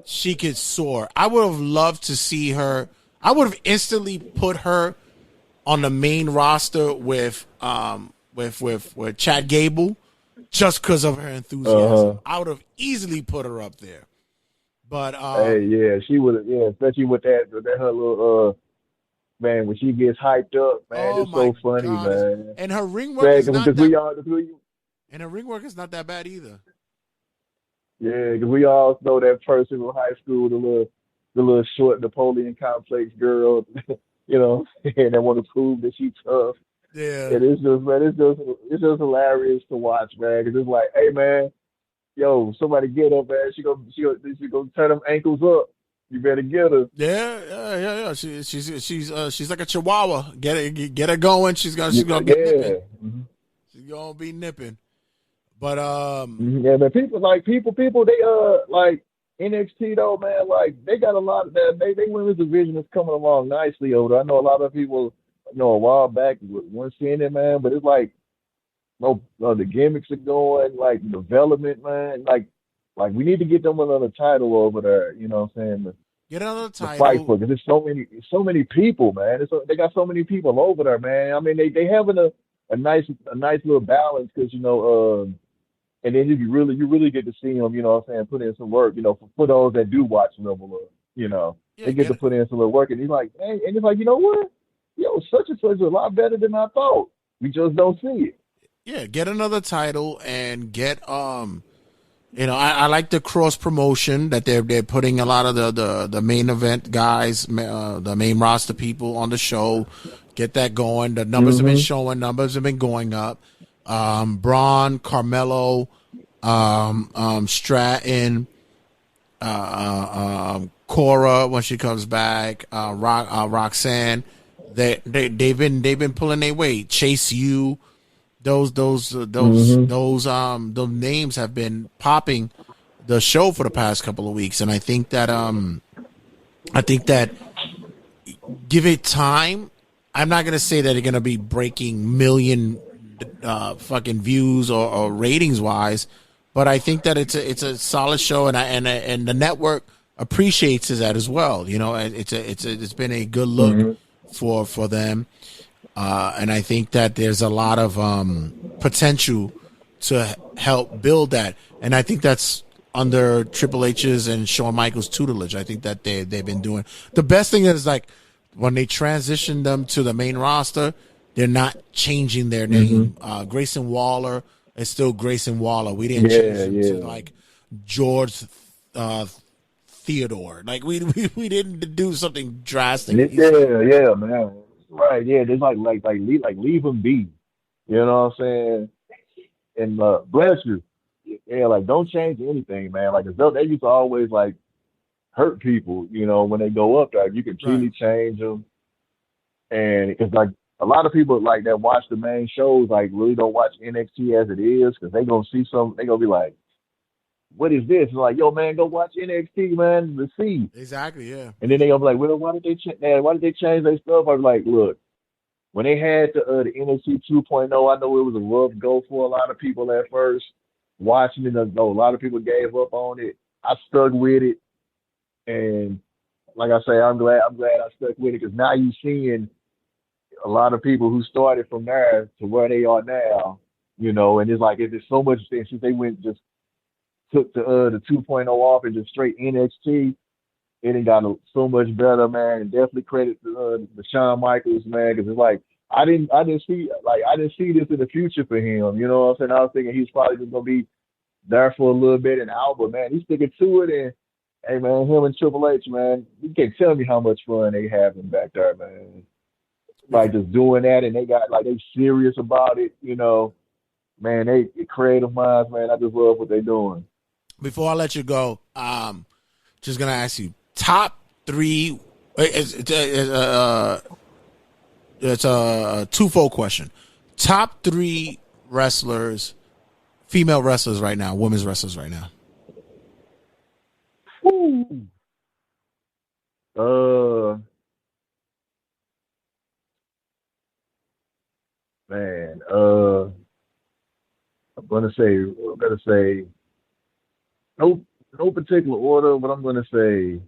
she could soar. I would have loved to see her. I would have instantly put her on the main roster with Chad Gable, just because of her enthusiasm. I would have easily put her up there. But hey, yeah, she would have, yeah, especially with that her little man, when she gets hyped up, man, it's so funny, man. And her ring work is not that bad either. Yeah, because we all know that person from high school, the little short Napoleon complex girl, you know, and they want to prove that she's tough. Yeah, and it's just hilarious to watch, man. Because it's like, hey, man, yo, somebody get up, man. She gonna turn them ankles up. You better get her. Yeah. She's like a chihuahua. Get her going. She's gonna get nipping. Mm-hmm. She's gonna be nipping. But yeah, man. People they like NXT though, man. Like they got a lot of that. They women's division is coming along nicely over there. I know a lot of people, you know, a while back weren't seeing it, man. But it's like, the gimmicks are going, like development, man. Like we need to get them another title over there. You know what I'm saying? Get another title. Fight for, because there's so many people, man. They got so many people over there, man. I mean, they having a nice little balance, because, you know, and then you really get to see them, you know what I'm saying, put in some work, you know, for those that do watch Level Up, you know, they get to put in some little work, and he's like, hey, and it's like, you know what? Yo, such and such is a lot better than I thought. We just don't see it. Yeah, get another title and get you know, I like the cross promotion that they're putting a lot of the main event guys, the main roster people on the show. Get that going. The numbers have been showing. Numbers have been going up. Braun, Carmelo, Stratton, Cora when she comes back, Roxanne. They've been pulling their weight. Chase U. Those names have been popping the show for the past couple of weeks, and I think that give it time. I'm not gonna say that they're gonna be breaking million fucking views or ratings wise, but I think that it's a solid show, and the network appreciates that as well. You know, it's been a good look for them. And I think that there's a lot of potential to help build that. And I think that's under Triple H's and Shawn Michaels' tutelage. I think that they've been doing the best thing is like when they transition them to the main roster, they're not changing their name. Grayson Waller is still Grayson Waller. We didn't change him to like George Theodore. Like we didn't do something drastic. Yeah, man. Right, yeah. Just leave him be. You know what I'm saying? And bless you. Yeah, like don't change anything, man. Like they used to always like hurt people, you know, when they go up there. You can truly change them, and it's like a lot of people like that watch the main shows like really don't watch NXT as it is because they gonna see something. They gonna be like, "What is this?" It's like, "Yo, man, go watch NXT, man, to see." Exactly, yeah. And then they gonna be like, "Well, why did they change their stuff?" I was like, "Look, when they had the NXT 2.0, I know it was a rough go for a lot of people at first." Watching it, a lot of people gave up on it. I stuck with it, and like I say, I'm glad I stuck with it because now you're seeing a lot of people who started from there to where they are now, you know. And it's like it's so much since they took the 2.0 off and just straight NXT. It ain't got so much better, man. And definitely credit to the Shawn Michaels, man, because it's like. I didn't see this in the future for him. You know what I'm saying? I was thinking he's probably just gonna be there for a little bit and out, but man, he's sticking to it. And hey, man, him and Triple H, man, you can't tell me how much fun they having back there, man. Like just doing that, and they serious about it. You know, man, they creative minds, man. I just love what they're doing. Before I let you go, just gonna ask you top 3. It's a twofold question. Top 3 wrestlers, female wrestlers right now, women's wrestlers right now. Ooh. Man, I'm gonna say no particular order, but I'm gonna say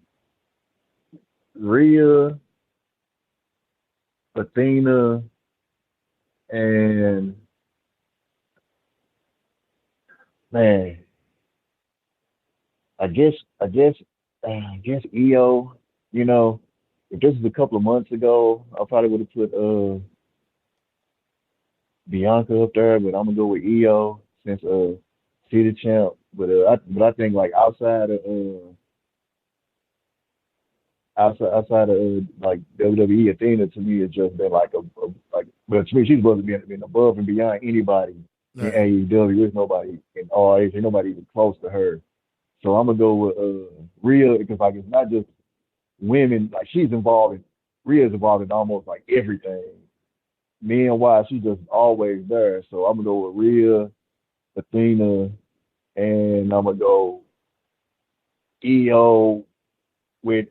Rhea, Athena, and man, I guess EO. You know, if this was a couple of months ago, I probably would have put Bianca up there, but I'm gonna go with EO since she's the champ. But I think like outside of like WWE, Athena to me has just been like well, to me she's supposed to be above and beyond anybody in AEW. There's nobody in all age, ain't nobody even close to her. So I'm gonna go with Rhea because like it's not just women, like Rhea's involved in almost like everything. Men wise, she's just always there. So I'm gonna go with Rhea, Athena, and I'm gonna go EO with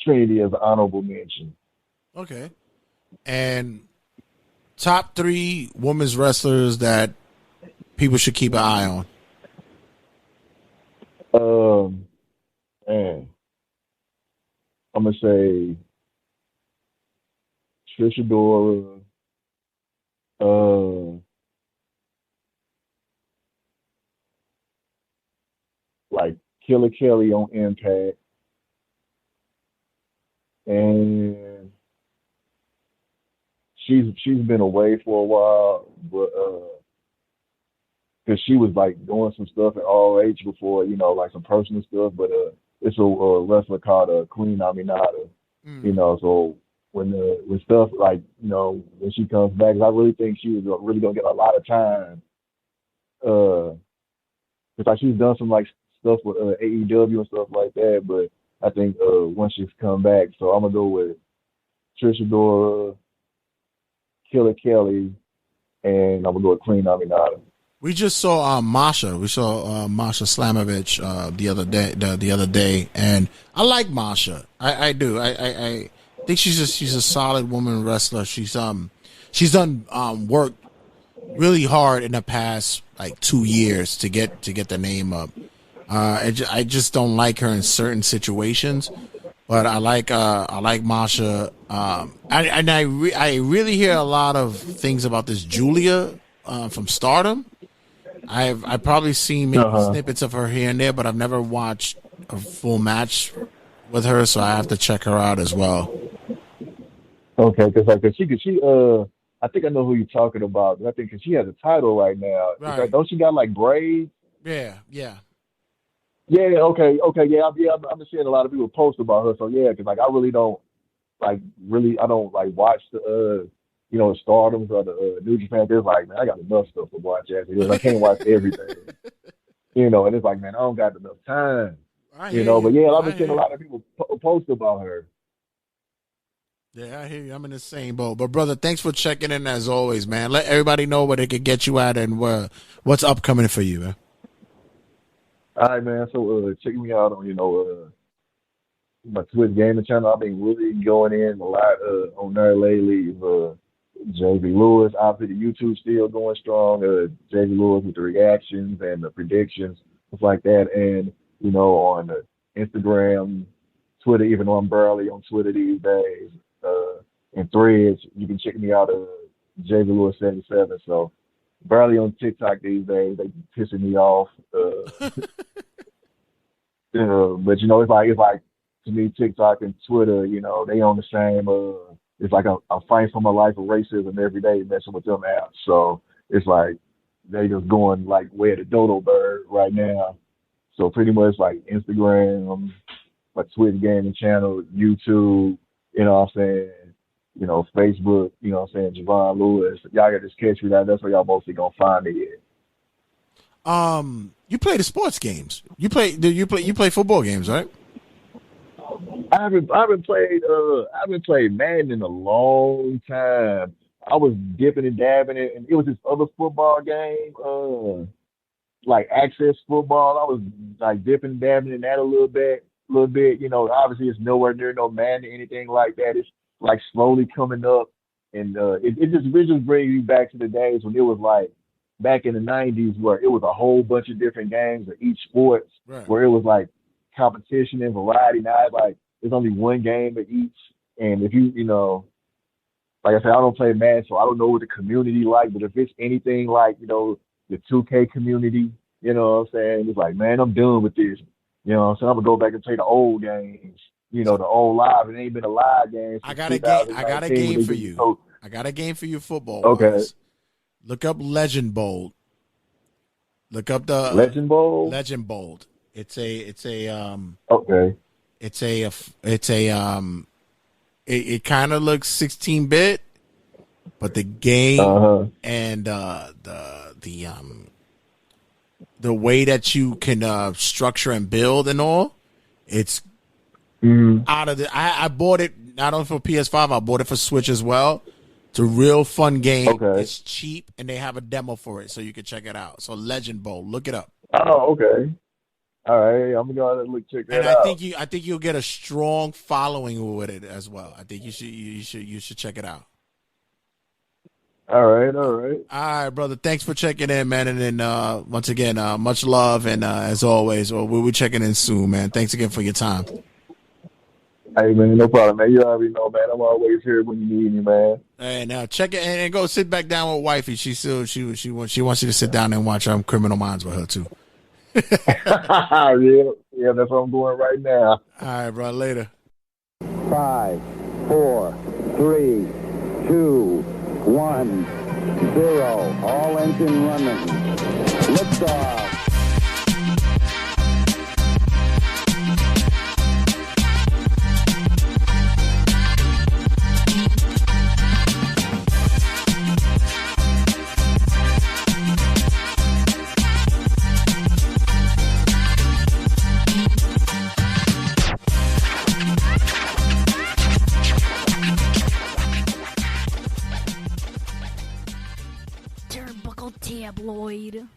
Trinity as an honorable mention. Okay. And top 3 women's wrestlers that people should keep an eye on. Man, I'm gonna say Trish Adora, like Killer Kelly on Impact, and she's been away for a while, but because she was like doing some stuff at ROH before, you know, like some personal stuff. But it's a wrestler called Queen Aminata, you know. So when stuff like, you know, when she comes back, I really think she was really gonna get a lot of time. Because like she's done some like stuff with AEW and stuff like that, but I think once she's come back, so I'm gonna go with Trish Adora, Killer Kelly, and I'm gonna go with Queen Aminata. We just saw Masha. We saw Masha Slamovich the other day, and I like Masha. I do. I think she's a solid woman wrestler. She's done work really hard in the past like 2 years to get the name up. I just don't like her in certain situations, but I like Masha. I really hear a lot of things about this Julia from Stardom. I've probably seen maybe snippets of her here and there, but I've never watched a full match with her, so I have to check her out as well. Okay, because she I think I know who you're talking about. I think because she has a title right now. Right. Don't she got like braids? Yeah. Yeah. Okay. Yeah. I've been seeing a lot of people post about her. So yeah, because like I don't watch the Stardoms or the New Japan. There's like, man, I got enough stuff to watch as it is. I can't watch everything. And it's like, man, I don't got enough time. But yeah, I've been seeing a lot of people post about her. Yeah, I hear you. I'm in the same boat. But, brother, thanks for checking in as always, man. Let everybody know where they can get you at and what's upcoming for you, man. All right, man. So check me out on, my Twitch gaming channel. I've been really going in a lot on there lately. JV Lewis. Obviously, the YouTube still going strong. JV Lewis with the reactions and the predictions, stuff like that. And, on Instagram, Twitter, even though I'm barely on Twitter these days, and Threads, you can check me out at JV Lewis 77. So barely on TikTok these days. They pissing me off. But it's like to me, TikTok and Twitter, they on the same. It's like a fight for my life of racism every day, messing with them apps. So it's like they just going like where the dodo bird right now. So pretty much like Instagram, my Twitch gaming channel, YouTube, Facebook, Javon Lewis. Y'all got this catch me that. That's where y'all mostly gonna find me at. You play the sports games. You play football games, right? I haven't played Madden in a long time. I was dipping and dabbing it, and it was this other football game, like Access Football. I was like dipping and dabbing in that a little bit. Obviously it's nowhere near no Madden or anything like that. It's like slowly coming up, and it just brings me back to the days when it was like back in the 90s where it was a whole bunch of different games of each sport, right, where it was like competition and variety. Now it's like there's only one game of each, and if like I said, I don't play Madden, so I don't know what the community like, but if it's anything like, the 2K community, you know what I'm saying? It's like, man, I'm done with this. You know what I'm saying? I'm gonna go back and play the old games, the old live. It ain't been a live game. I got a game for you. I got a game for you football. Okay. Wise. Look up Legend Bold. Look up the Legend Bold. Legend Bold. It kind of looks 16-bit, but the game and the way that you can structure and build and all, it's out of the. I bought it not only for PS5, I bought it for Switch as well. It's a real fun game. Okay. It's cheap, and they have a demo for it, so you can check it out. So Legend Bowl, look it up. Oh, okay. All right, I'm gonna go check that out. And I think you'll get a strong following with it as well. I think you should check it out. All right. All right, brother. Thanks for checking in, man. And then once again, much love, and as always, we'll be checking in soon, man. Thanks again for your time. Hey, man, no problem, man. You already know, man. I'm always here when you need me, man. Hey, now check it and go sit back down with wifey. She wants you to sit down and watch Criminal Minds with her too. yeah, that's what I'm doing right now. All right, bro. Later. 5, 4, 3, 2, 1, 0. All engine running. Liftoff. Turnbuckle Tabloid.